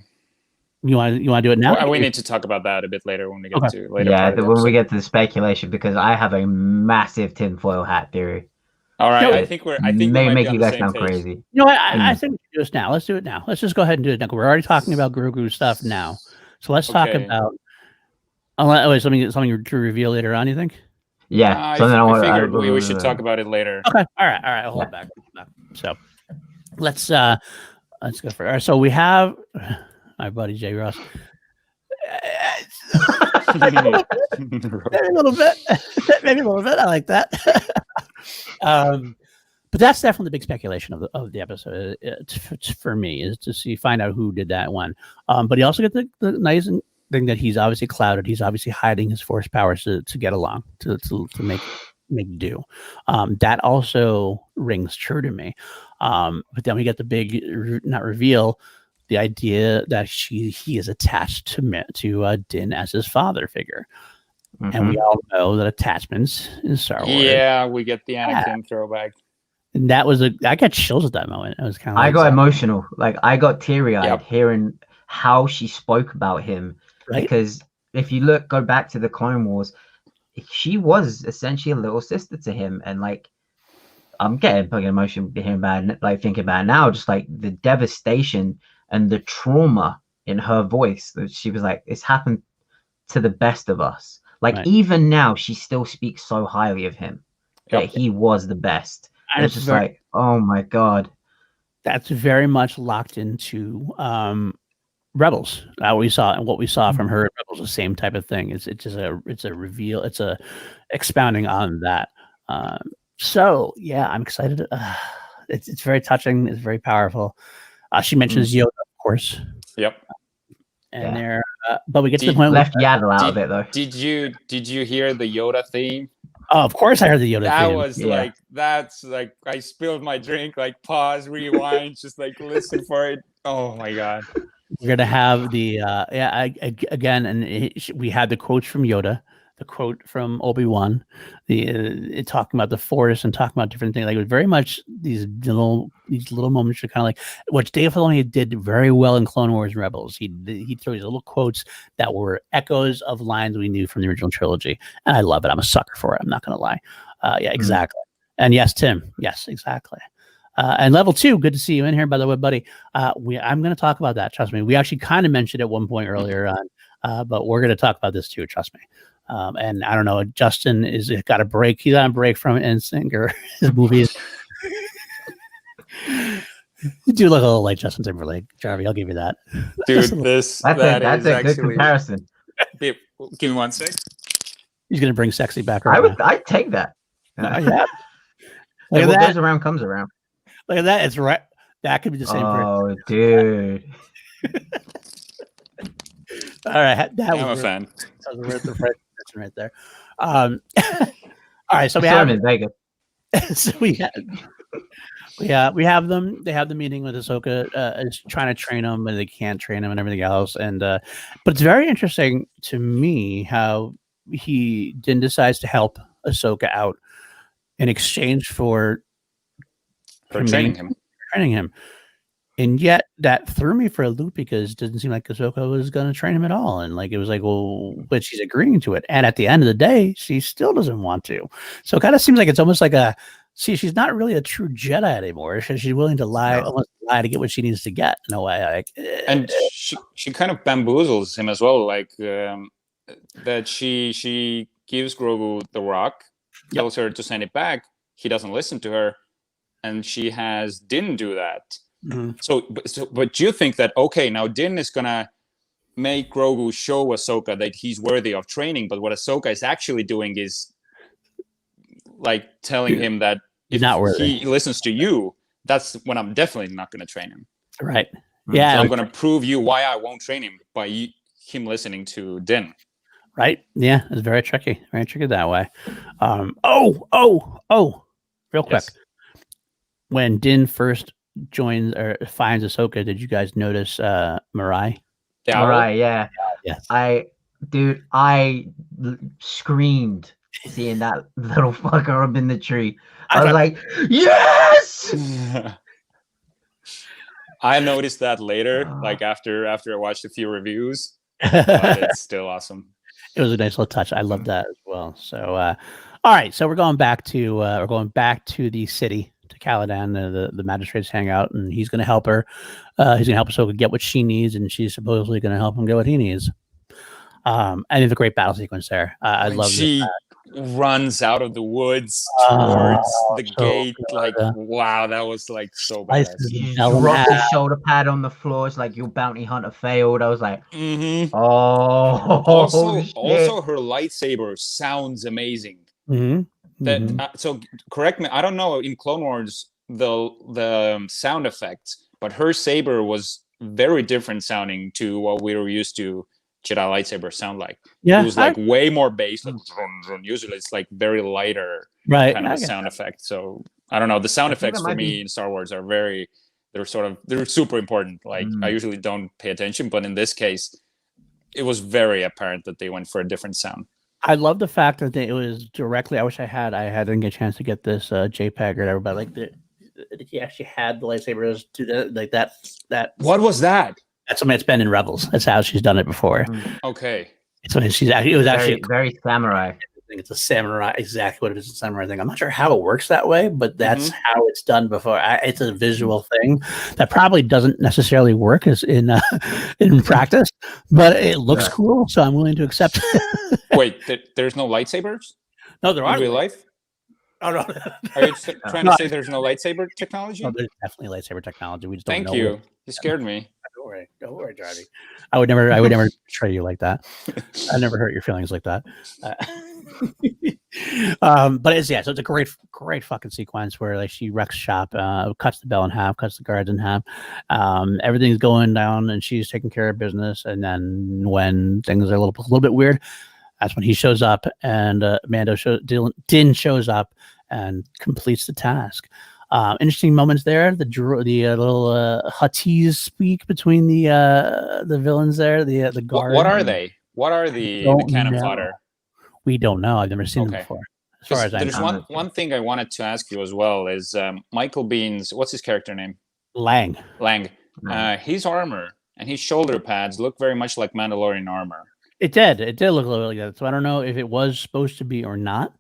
You want to do it now? Well, we need to talk about that a bit later when we get to later. Yeah, when we get to the speculation, because I have a massive tinfoil hat theory. All right, I think we may might make be you on the guys same sound page. crazy. You know what? I think we should do this now. Let's do it now. Let's just go ahead and do it now. We're already talking about Grogu stuff now. So let's talk about something to reveal later on, you think? Yeah. I figured we should talk about it later. Okay. All right. I'll hold back. So let's go for it. All right, so we have my buddy Jay Ross. Maybe a little bit. I like that. But that's definitely the big speculation of the episode. For me, is to find out who did that one. But you also get the nice thing that he's obviously clouded. He's obviously hiding his Force powers to get along, to make do. That also rings true to me. But then we get the big reveal. The idea that he is attached to Din as his father figure. And we all know that attachments in Star Wars. Yeah, we get the Anakin throwback. And that was I got chills at that moment. It was kind of I got emotional. Like I got teary-eyed hearing how she spoke about him. Right? Because if you go back to the Clone Wars, she was essentially a little sister to him. And like I'm getting fucking emotional hearing about it, like thinking about it now, just like the devastation and the trauma in her voice. She was like, it's happened to the best of us. Like Right. even now, she still speaks so highly of him that Yep. he was the best. And It's just like, oh my god. that's very much locked into Rebels. What we saw from her in Rebels, the same type of thing. It's just a reveal. It's a expounding on that. So yeah, I'm excited. It's very touching. It's very powerful. She mentions Yoda, of course. Yep. And Yeah. there, but we get to the point Left Yaddle out of it though. Did you hear the Yoda theme? Oh, of course, I heard the Yoda That theme. was Yeah. like, that's like, I spilled my drink, like pause, rewind, just like listen for it. Oh my god. We're gonna have the again, and we had the quotes from Yoda, the quote from Obi-Wan, talking about the Force and talking about different things. Like it was very much these little moments are kind of like what Dave Filoni did very well in Clone Wars and Rebels. He threw these little quotes that were echoes of lines we knew from the original trilogy, and I love it. I'm a sucker for it. I'm not gonna lie. Yeah, exactly. And yes, Tim. Yes, exactly. And level 2, good to see you in here, by the way, buddy. I'm going to talk about that. Trust me. We actually kind of mentioned at one point earlier on, but we're going to talk about this too. Trust me. And I don't know, Justin is got a break. He's on a break from NSYNC or his movies. You do look a little like Justin Timberlake, Jarvie. I'll give you that. Dude, That's a good comparison. Give me 1 sec. He's going to bring sexy back around. I'd take that. Yeah. Look at what that. goes around comes around. Look at that. It's right. That could be the same. Oh, dude. All right. I'm a fan. That was the right right there. All right. So we saw have him in Vegas. so we have them. They have the meeting with Ahsoka. Is trying to train them, and they can't train them, and everything else. And but it's very interesting to me how Din decides to help Ahsoka out in exchange for training him. And yet that threw me for a loop because it doesn't seem like Ahsoka was going to train him at all. And like, it was like, well, but she's agreeing to it. And at the end of the day, she still doesn't want to. So it kind of seems like it's almost like she's not really a true Jedi anymore. She's willing to lie, almost lie to get what she needs to get in a way. Like, and she kind of bamboozles him as well. Like that she gives Grogu the rock, tells her to send it back. He doesn't listen to her. And she has Din do that. Mm-hmm. But you think that, okay, now Din is going to make Grogu show Ahsoka that he's worthy of training. But what Ahsoka is actually doing is like telling him that if he listens to you, that's when I'm definitely not going to train him. Right. Yeah. So I'm going to prove you why I won't train him by him listening to Din. Right. Yeah. It's very tricky that way. Real quick. Yes. When Din first joins or finds Ahsoka, did you guys notice Mirai? Mirai, yeah. Yes. I screamed seeing that little fucker up in the tree. I was like, yes! I noticed that later, like after I watched a few reviews, but it's still awesome. It was a nice little touch. I love that as well. So, all right. So we're going back to the city, to Caladan, the magistrate's hangout, and he's going to help her. He's going to help Ahsoka get what she needs, and she's supposedly going to help him get what he needs. I think the great battle sequence there. I love. She runs out of the woods towards the gate. Like, wow, that was like so bad. Drop his shoulder pad on the floor. It's like your bounty hunter failed. I was like, also her lightsaber sounds amazing. So correct me, I don't know in Clone Wars the sound effects, but her saber was very different sounding to what we were used to Jedi lightsaber sound like. Yeah, it was like way more bass. Like, usually it's like very lighter kind of a sound effect. So I don't know. The sound effects for me in Star Wars are they're super important. Like I usually don't pay attention, but in this case, it was very apparent that they went for a different sound. I love the fact that it was directly. I wish I didn't get a chance to get this JPEG or whatever, but like he actually had the lightsabers do that. What was that? That's something that's been in Rebels. That's how she's done it before. Okay. So it was actually very samurai. thing. It's a samurai, exactly what it is, a samurai thing. I'm not sure how it works that way, but that's how it's done before. It's a visual thing that probably doesn't necessarily work as in practice, but it looks cool, so I'm willing to accept it. Wait, there's no lightsabers? No, there are in real life? Oh, no. Are you trying to say there's no lightsaber technology? No, there's definitely lightsaber technology. We just don't know. Thank you. You scared me. Don't worry, Jarvis. I would never betray you like that. I never hurt your feelings like that. But so it's a great fucking sequence where like she wrecks shop, cuts the bell in half, cuts the guards in half. Everything's going down, and she's taking care of business. And then when things are a little bit weird, that's when he shows up, and Din shows up and completes the task. Interesting moments there. The little Huttese speak between the villains there. The guard. What are they? What are the cannon fodder? We don't know. I've never seen them before. As far as I know. There's one thing I wanted to ask you as well is Michael Bihn's, what's his character name? Lang. His armor and his shoulder pads look very much like Mandalorian armor. It did look a little like that. So I don't know if it was supposed to be or not.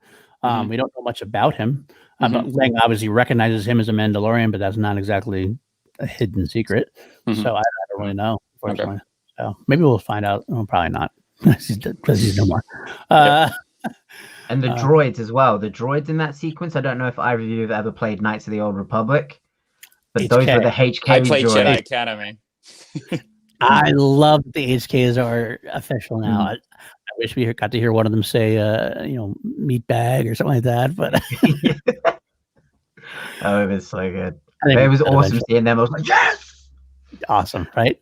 We don't know much about him. But Lang obviously recognizes him as a Mandalorian, but that's not exactly a hidden secret. So I don't really know, unfortunately. Okay. So maybe we'll find out. Well, probably not, because he's no more. And the droids as well. The droids in that sequence. I don't know if either of you have ever played Knights of the Old Republic, but HK. Those were the HK I played droids. Jedi Academy. I love that the HKs are official now. I wish we got to hear one of them say, meat bag or something like that. But oh, it was so good. It was awesome seeing them. I was like, yes, awesome, right?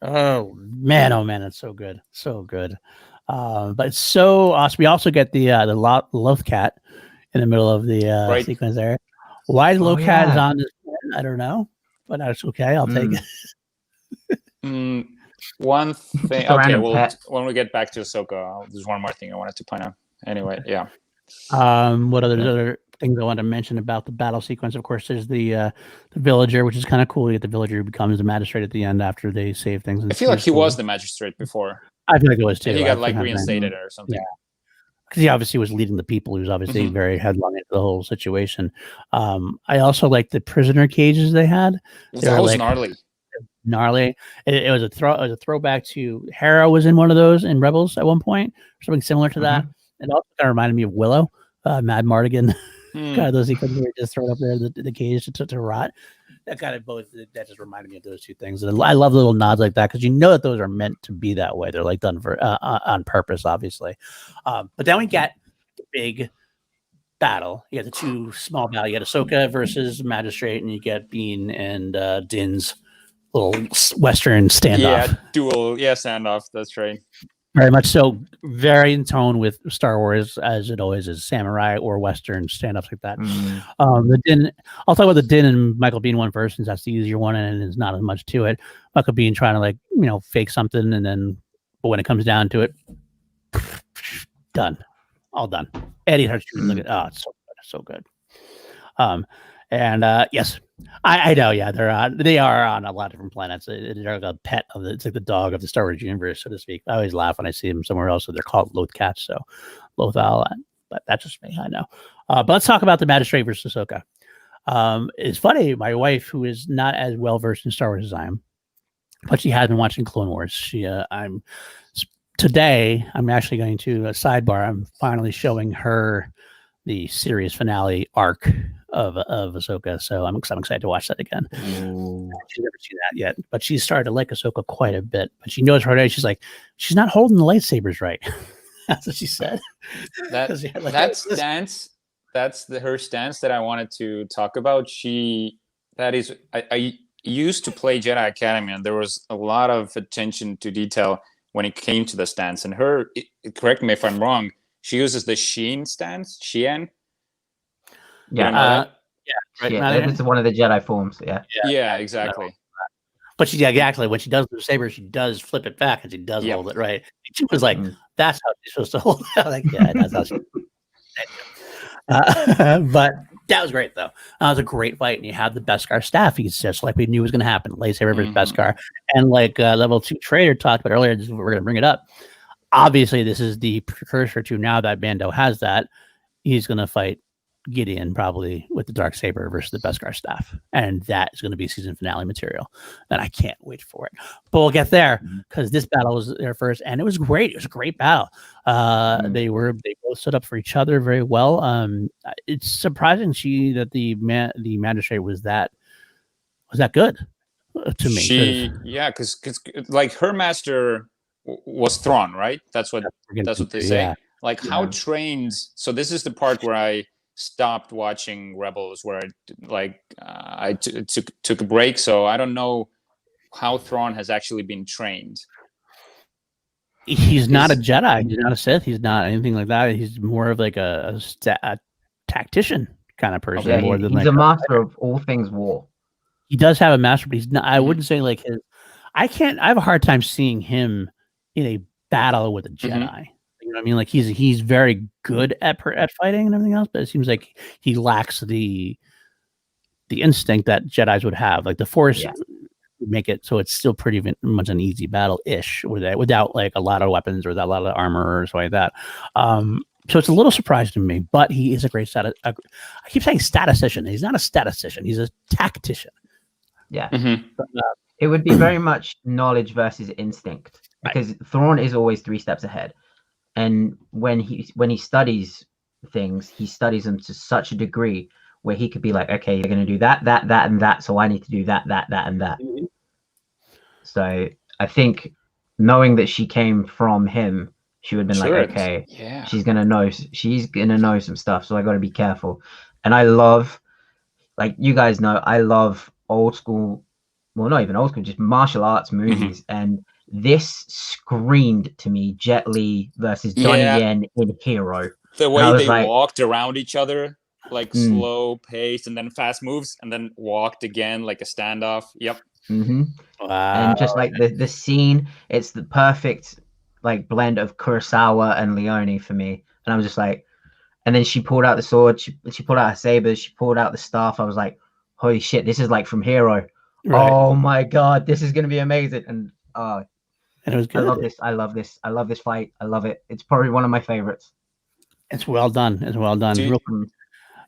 Oh man, it's so good, so good. But it's so awesome. We also get the Lothcat in the middle of the sequence there. Why Lothcat is on this planet, I don't know, but that's okay. I'll take it. One thing. Okay, well, when we get back to Ahsoka, there's one more thing I wanted to point out. Anyway, yeah. What other things I want to mention about the battle sequence? Of course, there's the villager, which is kind of cool. You get the villager who becomes the magistrate at the end after they save things. I feel like he was the magistrate before. I feel like it was too. And he got reinstated or something. Yeah. Because he obviously was leading the people. He was obviously very headlong into the whole situation. I also like the prisoner cages they had. That was gnarly. It was a throwback to Hera was in one of those in Rebels at one point, or something similar to that. It also kind of reminded me of Willow, Mad Mardigan. Kind of those sequences were just thrown up there the cage to rot. That kind of that just reminded me of those two things. And I love little nods like that because you know that those are meant to be that way. They're like done for on purpose, obviously. But then we get the big battle. You get the two small battle. You get Ahsoka versus Magistrate, and you get Bean and Din's little Western standoff. Yeah, standoff. That's right. Very much so. Very in tone with Star Wars, as it always is, samurai or Western standoffs like that. The Din. I'll talk about the Din and Michael Biehn one first, since that's the easier one, and there's not as much to it. Michael Biehn trying to fake something, and then, but when it comes down to it, done, all done. Eddie starts shooting. Look at it's so good. Yes, I know. Yeah, they are on a lot of different planets. They're like a pet of it's like the dog of the Star Wars universe, so to speak. I always laugh when I see them somewhere else. So they're called Lothcats. So Lothal, but that's just me. I know. But let's talk about the Magistrate versus Ahsoka. It's funny. My wife, who is not as well versed in Star Wars as I am, but she has been watching Clone Wars. Today I'm actually going to a sidebar. I'm finally showing her the series finale arc of Ahsoka, so I'm excited to watch that again. She's never seen that yet, but she's started to like Ahsoka quite a bit. But she knows right away. She's like, she's not holding the lightsabers right. That's what she said. That stance, that's her stance that I wanted to talk about. I used to play Jedi Academy, and there was a lot of attention to detail when it came to the stance. And correct me if I'm wrong, she uses the Sheen stance. Shien. Yeah, it's one of the Jedi forms. Yeah, exactly. But exactly. When she does the saber, she does flip it back, and she does hold it right. She was like, "That's how she's supposed to hold it." Like, yeah, that's how she. But that was great, though. That was a great fight, and you have the Beskar staff. He's just like we knew was going to happen. Lightsaber versus Beskar, and like level 2 trader talked about earlier. We're going to bring it up. obviously this is the precursor to now that Mando has that. He's going to fight Gideon probably with the Darksaber versus the Beskar staff, and that is going to be season finale material, and I can't wait for it. But we'll get there because this battle was there first, and it was great. It was a great battle. They both stood up for each other very well. It's surprising that the Magistrate was that good to me. Because like her master was Thrawn, right? That's what they say. Yeah. Like how trained. So this is the part where I stopped watching Rebels, where I took a break. So I don't know how Thrawn has actually been trained. He's not a Jedi. He's not a Sith. He's not anything like that. He's more of like a tactician kind of person. Yeah, more than he's a master of all things war. He does have a master, but he's not. I wouldn't say like his. I have a hard time seeing him in a battle with a Jedi. You know what I mean? Like he's very good at fighting and everything else, but it seems like he lacks the instinct that Jedis would have. Like the Force would make it so it's still pretty much an easy battle-ish without like a lot of weapons or without a lot of armor or something like that. So it's a little surprising to me, but he is a great I keep saying statistician. He's not a statistician. He's a tactician. Yeah. But, it would be very much knowledge versus instinct, because Thrawn is always 3 steps ahead. And when he studies things, he studies them to such a degree where he could be like, okay, you're going to do that, and that. So I need to do that, and that. So I think knowing that she came from him, she would have been like, okay, she's going to know some stuff. So I got to be careful. And I love, like you guys know, I love old school, well, not even old school, just martial arts movies. And this screamed to me Jet Li versus Donnie Yen in Hero. The way they walked around each other, like slow pace and then fast moves and then walked again like a standoff. Yep. Wow. And just like the scene, it's the perfect like blend of Kurosawa and Leone for me. And I was just like, and then she pulled out the sword, she pulled out her sabers, she pulled out the staff. I was like, holy shit, this is like from Hero. Right. Oh my god, this is gonna be amazing. And it was good. I love this fight. I love it. It's probably one of my favorites. It's well done.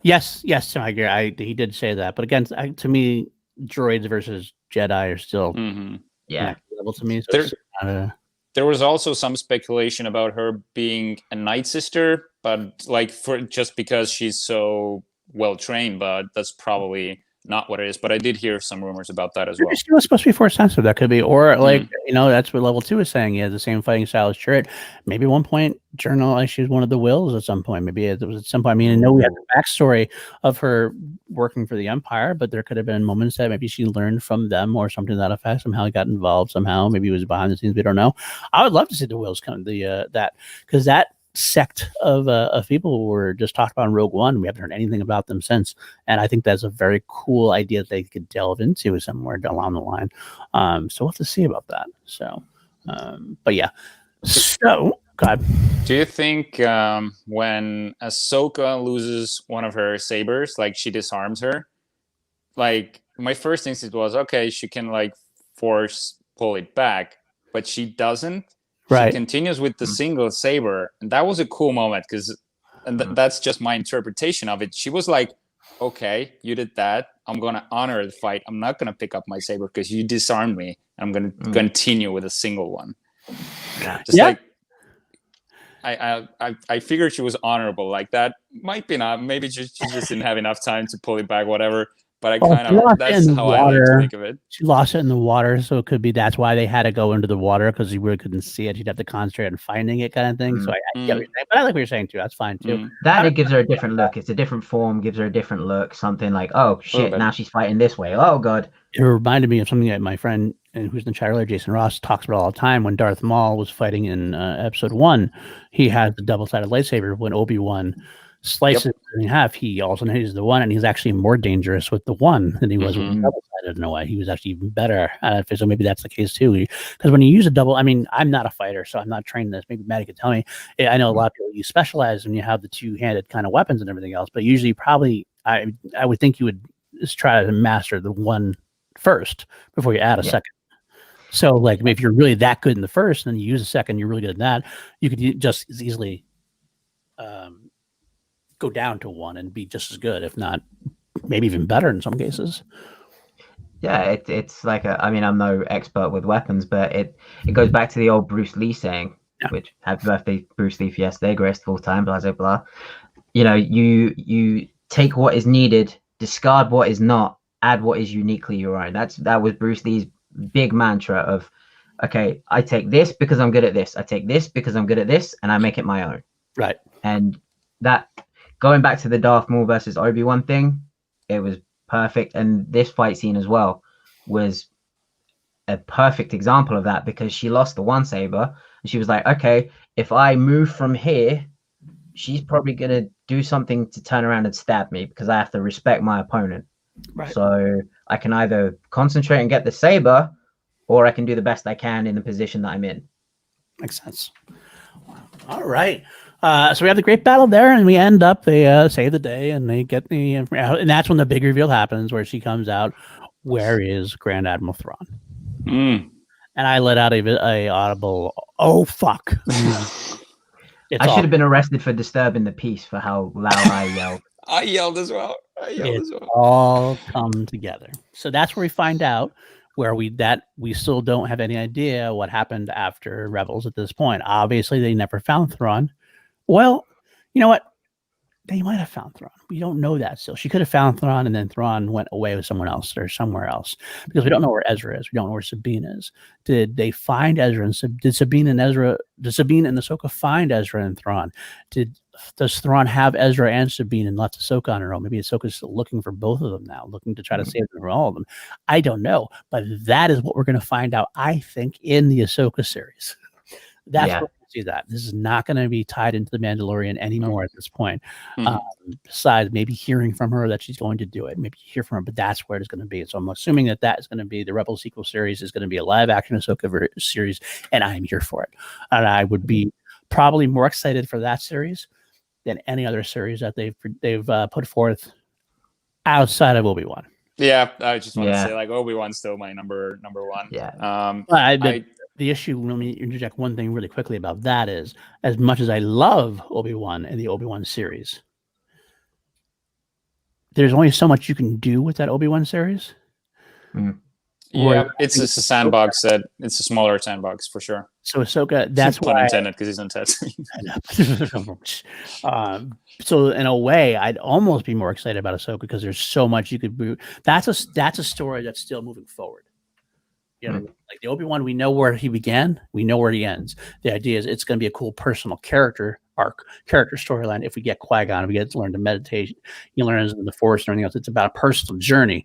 Yes, Tiger. He did say that, but again, to me, droids versus Jedi are still level to me. So there was also some speculation about her being a Night Sister, but like just because she's so well trained, but that's probably not what it is. But I did hear some rumors about that as well. She was supposed to be Force sensitive. That could be, or like that's what level 2 is saying. He has the same fighting style as Chirrut. Maybe at one point, Journal, like she was one of the Wills at some point. Maybe it was at some point. I mean, I know we had the backstory of her working for the Empire, but there could have been moments that maybe she learned from them or something to that effect. Somehow got involved. Somehow, maybe it was behind the scenes. We don't know. I would love to see the Wills come. Because that sect of people were just talked about in Rogue One. We haven't heard anything about them since, and I think that's a very cool idea that they could delve into somewhere along the line. So we'll have to see about that. So, but yeah. So, God, do you think when Ahsoka loses one of her sabers, like she disarms her, like my first instinct was, okay, she can like force pull it back, but she doesn't. She continues with the single saber, and that was a cool moment because, that's just my interpretation of it. She was like, "Okay, you did that. I'm gonna honor the fight. I'm not gonna pick up my saber because you disarmed me. I'm gonna continue with a single one." Like, I figured she was honorable. Like that might be not. Maybe she just didn't have enough time to pull it back. Whatever. But I kind of that's how I like to think of it. She lost it in the water, so it could be that's why they had to go into the water because you really couldn't see it. You'd have to concentrate on finding it, kind of thing. So I get what you're saying, but I like what you're saying too. That's fine too. That it gives her a different look. It's a different form, gives her a different look. Something like, oh shit, now she's fighting this way. Oh god. It reminded me of something that my friend who's in the chat earlier, Jason Ross, talks about all the time. When Darth Maul was fighting in Episode 1, he had the double-sided lightsaber. When Obi-Wan slices it in half, he also uses the one, and he's actually more dangerous with the one than he was with the double-sided in a way. He was actually even better at it. So maybe that's the case too. Because when you use a double, I mean, I'm not a fighter, so I'm not trained in this. Maybe Maddie could tell me. I know a lot of people use specialized when you have the two-handed kind of weapons and everything else, but usually probably I would think you would just try to master the one first before you add a second. So, like, if you're really that good in the first, and then you use the second, you're really good in that, you could just as easily go down to 1 and be just as good, if not maybe even better in some cases. Yeah, it's like I mean, I'm no expert with weapons, but it goes back to the old Bruce Lee saying, which happy birthday Bruce Lee for yesterday, greatest of all time, blah blah blah. You know, you take what is needed, discard what is not, add what is uniquely your own. That was Bruce Lee's big mantra of, okay, I take this because I'm good at this. I take this because I'm good at this, and I make it my own. Right. And that, going back to the Darth Maul versus Obi-Wan thing, it was perfect. And this fight scene as well was a perfect example of that, because she lost the one saber and she was like, okay, if I move from here, she's probably going to do something to turn around and stab me, because I have to respect my opponent. Right. So I can either concentrate and get the saber, or I can do the best I can in the position that I'm in. Makes sense. All right. So we have the great battle there, and we end up, they save the day, and they get the, and that's when the big reveal happens, where she comes out, where is Grand Admiral Thrawn? And I let out a audible, oh, fuck. I should have been arrested for disturbing the peace for how loud I yelled. I yelled as well. All come together. So that's where we find out where we still don't have any idea what happened after Rebels at this point. Obviously, they never found Thrawn. Well, you know what? They might have found Thrawn. We don't know that still. She could have found Thrawn, and then Thrawn went away with someone else or somewhere else, because we don't know where Ezra is. We don't know where Sabine is. Did they find Ezra? And did Sabine and Ahsoka find Ezra and Thrawn? Does Thrawn have Ezra and Sabine and left Ahsoka on her own? Maybe Ahsoka's still looking for both of them now, looking to try to save them from all of them. I don't know, but that is what we're going to find out, I think, in the Ahsoka series. That's what we see that. This is not going to be tied into the Mandalorian anymore at this point. Besides maybe hearing from her that she's going to do it, maybe hear from her, but that's where it's going to be. So I'm assuming that is going to be the Rebel sequel series, is going to be a live action Ahsoka series, and I'm here for it. And I would be probably more excited for that series than any other series that they've put forth outside of Obi-Wan. Yeah, I just want to say, like, Obi-Wan's still my number one. Yeah. The issue, let me interject one thing really quickly about that, is, as much as I love Obi-Wan and the Obi-Wan series, there's only so much you can do with that Obi-Wan series. Yeah, it's a sandbox. It's a smaller sandbox for sure. So Ahsoka, that's pun why intended, because he's on Tatooine. So in a way, I'd almost be more excited about Ahsoka, because there's so much you could do. That's a story that's still moving forward. You know, like the Obi-Wan, we know where he began, we know where he ends. The idea is it's going to be a cool personal character arc, character storyline. If we get Qui-Gon, we get to learn to meditate, you learn the Force and everything else. It's about a personal journey,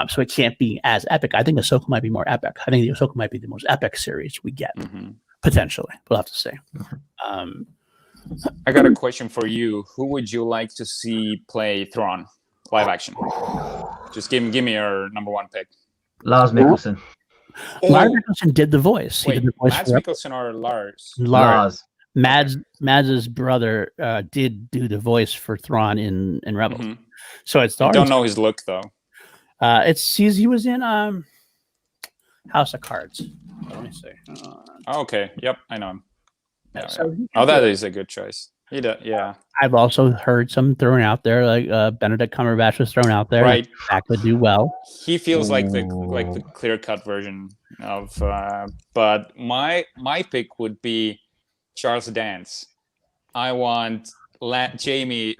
so it can't be as epic. I think Ahsoka might be more epic. I think the Ahsoka might be the most epic series we get, potentially. We'll have to see. I got a question for you. Who would you like to see play Thrawn live action? Just give me your number one pick. Lars Mikkelsen. Lars Mikkelsen did the voice. Wait, he did the voice Mads Mikkelsen or Lars? Lars. Mads' brother did do the voice for Thrawn in Rebels. So it's I don't know his look though. He was in House of Cards. Let me see. Okay. Yep, I know him. So that is a good choice. He does, yeah. I've also heard some thrown out there, like Benedict Cumberbatch was thrown out there. Right. That could do well. He feels like the clear-cut version of. But my pick would be Charles Dance. I want Tywin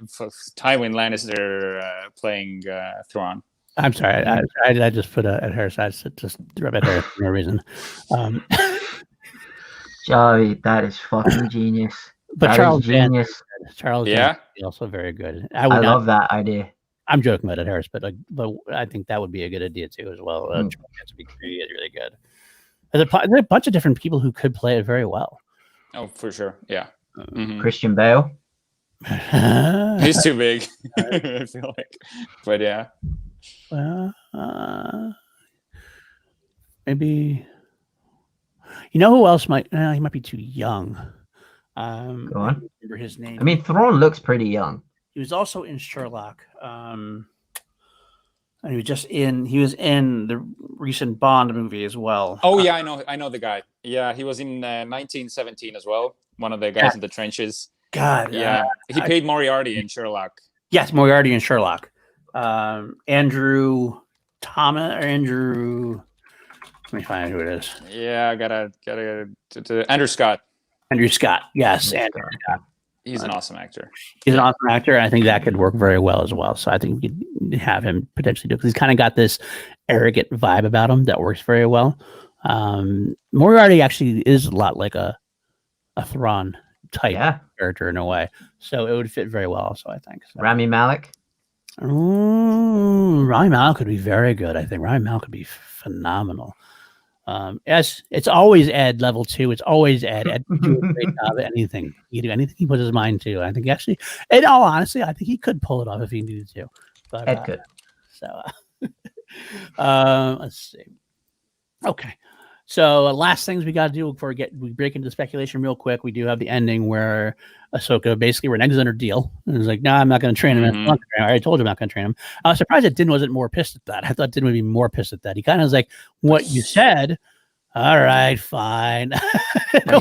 Lannister playing Thrawn. I'm sorry. I just put at her side. Just rub at her for no reason. Joey, that is fucking genius. But Charles Dance is also very good. I love that idea. I'm joking about it, Harris, but I think that would be a good idea too, as well. Charles Dance would be really good. There's a bunch of different people who could play it very well. Oh, for sure, yeah. Christian Bale. He's too big. I feel like, but yeah. Maybe. You know who else might? He might be too young. Go on. I don't remember his name. I mean, Thrawn looks pretty young. He was also in Sherlock. And he was in the recent Bond movie as well. Oh yeah, I know the guy. Yeah, he was in 1917 as well. One of the guys in the trenches. God, yeah, he played Moriarty in Sherlock. Yes, Moriarty and Sherlock. Andrew Thomas or Andrew. Let me find out who it is. Yeah, I gotta Andrew Scott. Andrew Scott. Yes, Andrew Scott. He's an awesome actor. He's an awesome actor, and I think that could work very well as well. So I think we could have him potentially do, because he's kind of got this arrogant vibe about him that works very well. Moriarty actually is a lot like a Thrawn type character in a way, so it would fit very well. So I think Rami Malek. Rami Malek could be very good. I think Rami Malek could be phenomenal. Yes, it's always Ed level 2. It's always Ed. Ed can do a great job at anything. He can do anything he puts his mind to. I think actually, in all honesty, I think he could pull it off if he needed to. But, Ed could. So, let's see. Okay. So last things we got to do before we break into speculation real quick. We do have the ending where Ahsoka basically reneged on her deal and was like, "No, I'm not going to train him. I already told you I'm not going to train him." I was surprised that Din wasn't more pissed at that. I thought Din would be more pissed at that. He kind of was like, "What you said? All right, fine."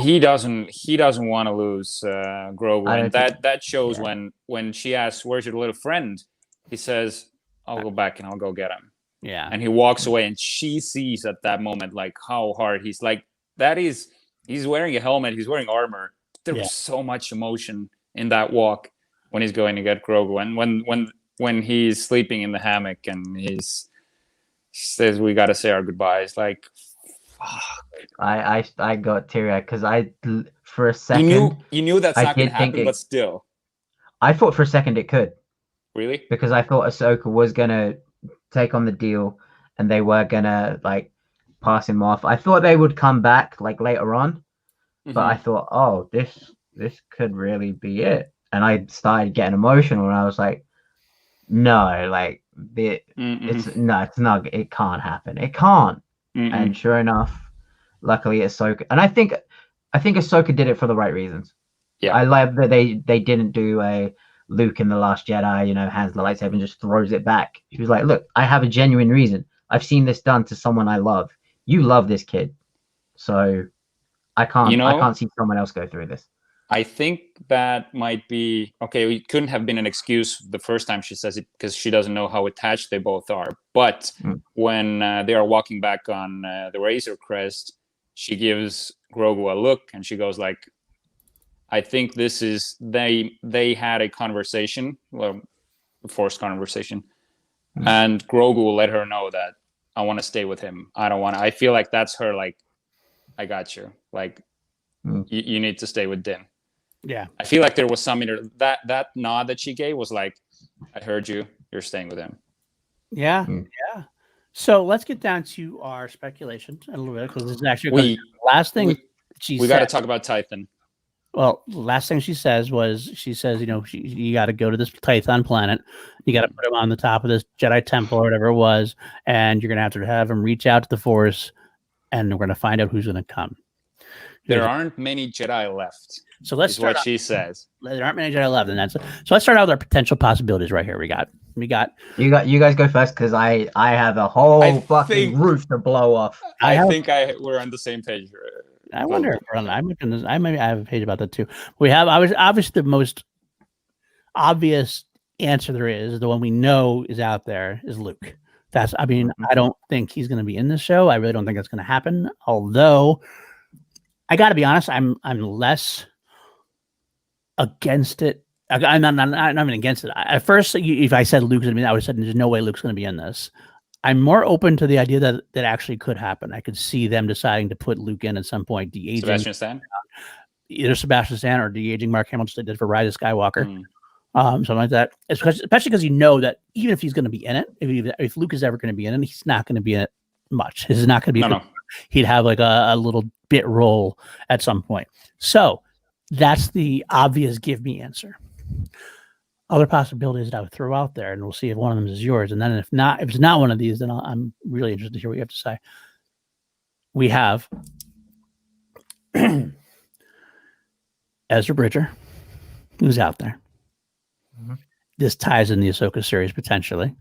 He doesn't want to lose Grogu, and that shows when she asks, "Where's your little friend?" He says, "I'll go back and I'll go get him." Yeah. And he walks away, and she sees at that moment like how hard he's like. He's wearing a helmet, he's wearing armor. There was so much emotion in that walk when he's going to get Grogu, and when he's sleeping in the hammock and he says, "We got to say our goodbyes." Like, fuck. I got teary-eyed because for a second you knew that's not going to happen, but still, I thought for a second it could. Really? Because I thought Ahsoka was gonna take on the deal and they were gonna like pass him off. I thought they would come back like later on, but I thought, oh, this could really be it. And I started getting emotional, and I was like, no, like it's not. It can't happen. It can't. And sure enough, luckily Ahsoka, and I think Ahsoka did it for the right reasons. Yeah, I love that they didn't do a Luke in The Last Jedi, hands the lightsaber and just throws it back. He was like, "Look, I have a genuine reason. I've seen this done to someone I love. You love this kid, so I can't see someone else go through this." I think that might be okay. It couldn't have been an excuse the first time she says it because she doesn't know how attached they both are. But when they are walking back on the Razor Crest, she gives Grogu a look and she goes like, I think this is they had a conversation, well, a forced conversation, and Grogu will let her know that I want to stay with him. I feel like that's her, like, I got you. Like, you need to stay with Din. Yeah. I feel like there was some that nod that she gave was like, I heard you. You're staying with him. Yeah. Yeah. So let's get down to our speculation a little bit, because this is actually last thing we got to talk about Tython. Well, last thing she says, you got to go to this Tython planet. You got to put him on the top of this Jedi temple or whatever it was, and you're going to have him reach out to the Force, and we're going to find out who's going to come. There aren't many Jedi left. So let's start. What she says. There aren't many Jedi left, and so let's start out with our potential possibilities right here. We got. You guys go first, because I have a whole fucking roof to blow off. I think we're on the same page. I wonder if we're on. I maybe I have a page about that too. We have obviously the most obvious answer there is, the one we know is out there, is Luke. I don't think he's going to be in this show. I really don't think that's going to happen. Although, I got to be honest, I'm less against it. I'm not even against it. At first, if I said Luke's going to be, I would have said there's no way Luke's going to be in this. I'm more open to the idea that actually could happen. I could see them deciding to put Luke in at some point, de-aging Sebastian Stan, either Sebastian Stan or de-aging Mark Hamill, just like they did for Rise of Skywalker, something like that. Especially because that even if he's going to be in it, if Luke is ever going to be in it, he's not going to be in it much. He's not going to be. No. He'd have like a little bit role at some point. So that's the obvious give me answer. Other possibilities that I would throw out there, and we'll see if one of them is yours. And then if it's not one of these, then I'm really interested to hear what you have to say. We have Ezra Bridger, who's out there. This ties in the Ahsoka series potentially.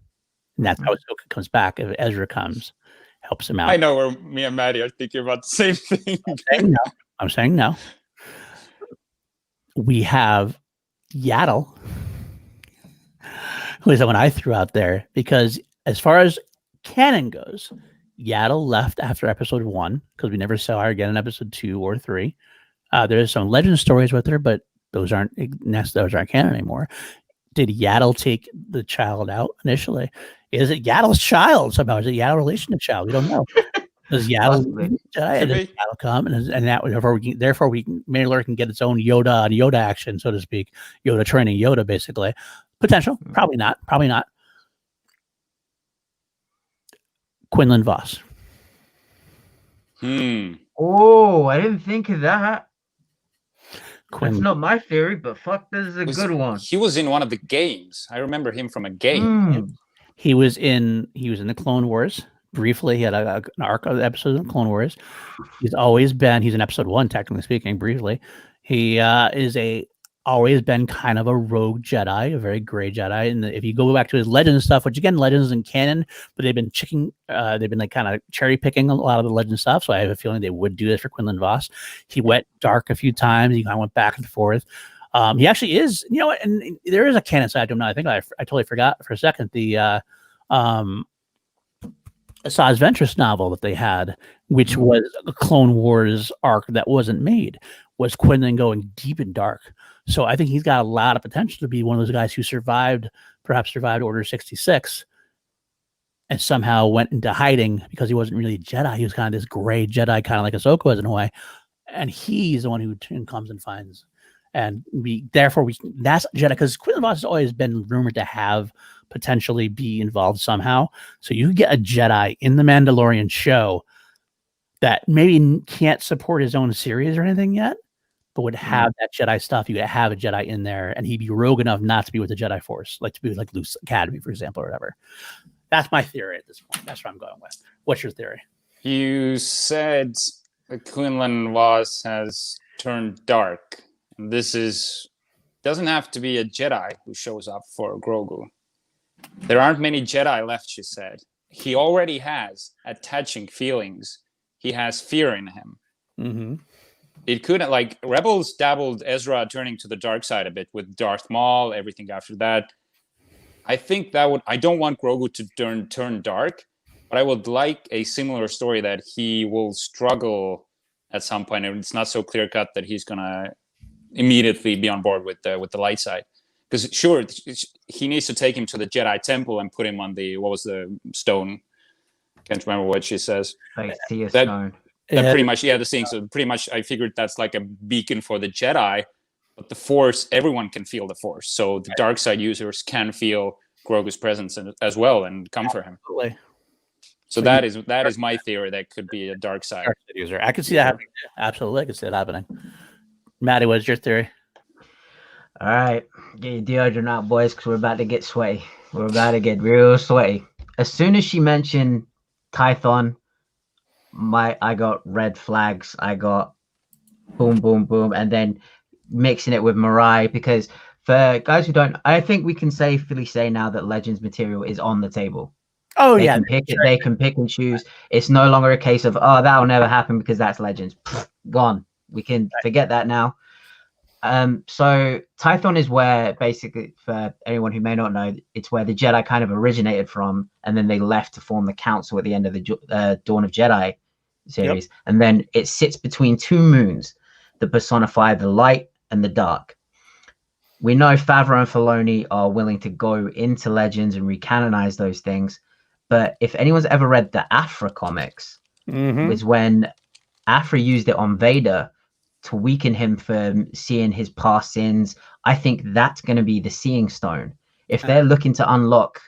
And that's how Ahsoka comes back. If Ezra comes, helps him out. I know where me and Maddie are thinking about the same thing. I'm saying no. We have Yaddle, who is the one I threw out there, because as far as canon goes, Yaddle left after episode 1 because we never saw her again in episode 2 or 3. There's some legend stories with her, but those aren't canon anymore. Did Yaddle take the child out initially? Is it Yaddle's child somehow? Is it Yaddle relation to child? We don't know. Does Yaddle Jedi? Does Yaddle come and that therefore Mandalorian can get its own Yoda on Yoda action, so to speak. Yoda training Yoda, basically. Potential, probably not. Quinlan Vos. Oh, I didn't think of that. Quinlan. That's not my theory, but fuck, this is a good one. He was in one of the games. I remember him from a game. He was in the Clone Wars. Briefly, he had an arc of episodes of Clone Wars. He's in episode 1, technically speaking, briefly. He is always been kind of a rogue Jedi, a very gray Jedi. And if you go back to his Legends stuff, which again, Legends isn't canon, but they've been like kind of cherry picking a lot of the Legend stuff. So I have a feeling they would do this for Quinlan Vos. He went dark a few times. He kind of went back and forth. He actually is, and there is a canon side to him now. I think I totally forgot for a second the Asajj Ventress novel that they had, which was a Clone Wars arc that wasn't made, was Quinlan going deep and dark. So I think he's got a lot of potential to be one of those guys who perhaps survived Order 66 and somehow went into hiding because he wasn't really a Jedi. He was kind of this gray Jedi, kind of like Ahsoka was in a way. And he's the one who comes and finds. And that's Jedi, because Quinlan Vos has always been rumored to have potentially be involved somehow. So you get a Jedi in the Mandalorian show that maybe can't support his own series or anything yet, but would have that Jedi stuff. You could have a Jedi in there, and he'd be rogue enough not to be with the Jedi Force, like to be with like Luke's Academy, for example, or whatever. That's my theory at this point. That's what I'm going with. What's your theory? You said that Quinlan Vos has turned dark. Doesn't have to be a Jedi who shows up for Grogu. There aren't many Jedi left, she said. He already has attaching feelings. He has fear in him. Mm-hmm. It couldn't, like, Rebels dabbled Ezra turning to the dark side a bit with Darth Maul, everything after that. I think I don't want Grogu to turn dark, but I would like a similar story that he will struggle at some point, and it's not so clear cut that he's gonna immediately be on board with the light side. Because sure, he needs to take him to the Jedi Temple and put him on what was the stone? Can't remember what she says. Like stone. Pretty much, the thing. So pretty much, I figured that's like a beacon for the Jedi, but the Force, everyone can feel the Force. So the dark side users can feel Grogu's presence as well and come for him. Absolutely. So that is my theory. That could be a dark side user. I can see that happening. Absolutely, I can see that happening. Maddie, what's your theory? All right, get your deodorant out, boys, because we're about to get sweaty. We're about to get real sweaty. As soon as she mentioned Tython, I got red flags. I got boom, boom, boom, and then mixing it with Mirai, because for guys who don't, I think we can safely say now that Legends material is on the table. Oh, they can pick it. They can pick and choose. It's no longer a case of, oh, that will never happen because that's Legends. Gone. We can forget that now. So Tython is where, basically, for anyone who may not know, it's where the Jedi kind of originated from, and then they left to form the Council at the end of the Dawn of Jedi series. Yep. And then it sits between two moons that personify the light and the dark. We know Favreau and Filoni are willing to go into Legends and recanonize those things, but if anyone's ever read the Aphra comics, was when Aphra used it on Vader to weaken him for seeing his past sins. I think that's going to be the Seeing Stone. If they're looking to unlock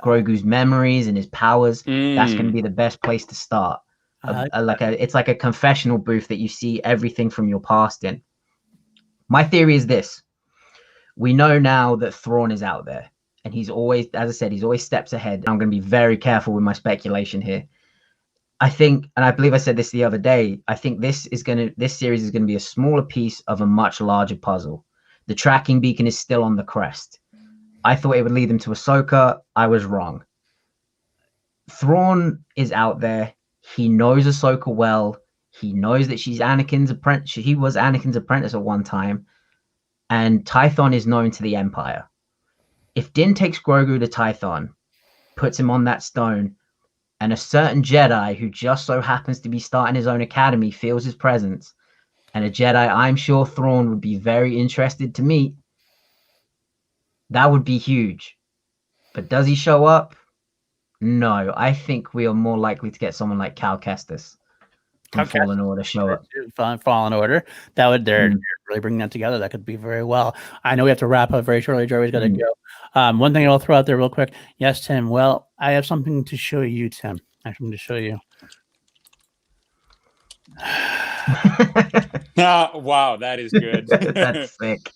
Grogu's memories and his powers, that's going to be the best place to start. It's like a confessional booth that you see everything from your past in. My theory is this. We know now that Thrawn is out there, and he's always, as I said, he's always steps ahead. I'm going to be very careful with my speculation here. I think, and I believe I said this the other day, I think this series is going to be a smaller piece of a much larger puzzle. The tracking beacon is still on the crest. I thought it would lead them to Ahsoka. I was wrong. Thrawn is out there. He knows Ahsoka well. He knows that she's Anakin's apprentice. He was Anakin's apprentice at one time. And Tython is known to the Empire. If Din takes Grogu to Tython, puts him on that stone, and a certain Jedi who just so happens to be starting his own academy feels his presence, and a Jedi I'm sure Thrawn would be very interested to meet, that would be huge. But does he show up? No. I think we are more likely to get someone like Cal Kestis from Fallen Order show up. Fallen Order. That would they're really bringing that together. That could be very well. I know we have to wrap up very shortly. Joey's got to go. One thing I'll throw out there real quick. Yes, Tim. Well, I have something to show you, Tim. I have something to show you. Wow, that is good. That's sick.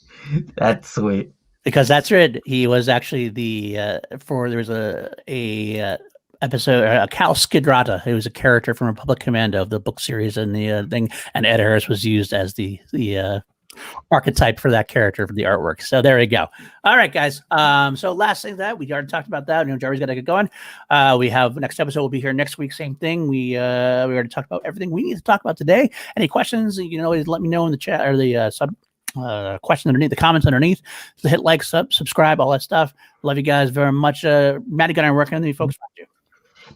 That's sweet. Because that's it. He was actually there was a episode, Cal Skidrata, who was a character from Republic Commando of the book series and the thing, and Ed Harris was used as the archetype for that character for the artwork. So there you go. All right, guys. So last thing that we already talked about that. Jerry's got to get going. We have next episode will be here next week. Same thing. We already talked about everything we need to talk about today. Any questions? You can always let me know in the chat or the question underneath, the comments underneath. So hit like, subscribe, all that stuff. Love you guys very much. Matty Gunner, where can you folks find you?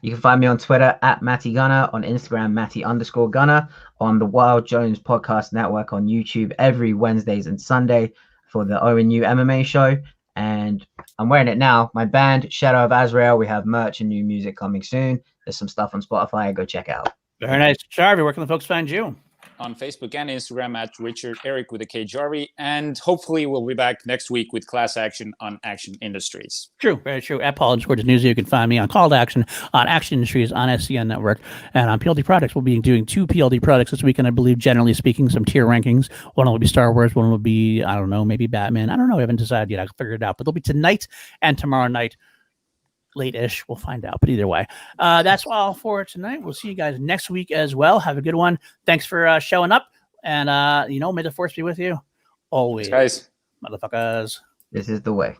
You can find me on Twitter at Matty Gunner, on Instagram Matty_Gunner, on the Wild Jones Podcast Network on YouTube every Wednesdays and Sunday for the ONU MMA show. And I'm wearing it now. My band, Shadow of Azrael, we have merch and new music coming soon. There's some stuff on Spotify. Go check it out. Very nice. Jarvie, where can the folks find you? On Facebook and Instagram at Richard Eric with a K Jarvie, and hopefully we'll be back next week with Class Action on Action Industries. True, very true. At Paul _ News, you can find me on Call to Action on Action Industries on SCN Network, and on PLD Products. We'll be doing 2 PLD products this week, and I believe, generally speaking, some tier rankings. One will be Star Wars, one will be, I don't know, maybe Batman. I don't know. We haven't decided yet. I'll figure it out. But they'll be tonight and tomorrow night. Late-ish, we'll find out. But either way, that's all for tonight. We'll see you guys next week as well. Have a good one. Thanks for showing up. And, may the force be with you always. Thanks, guys. Motherfuckers. This is the way.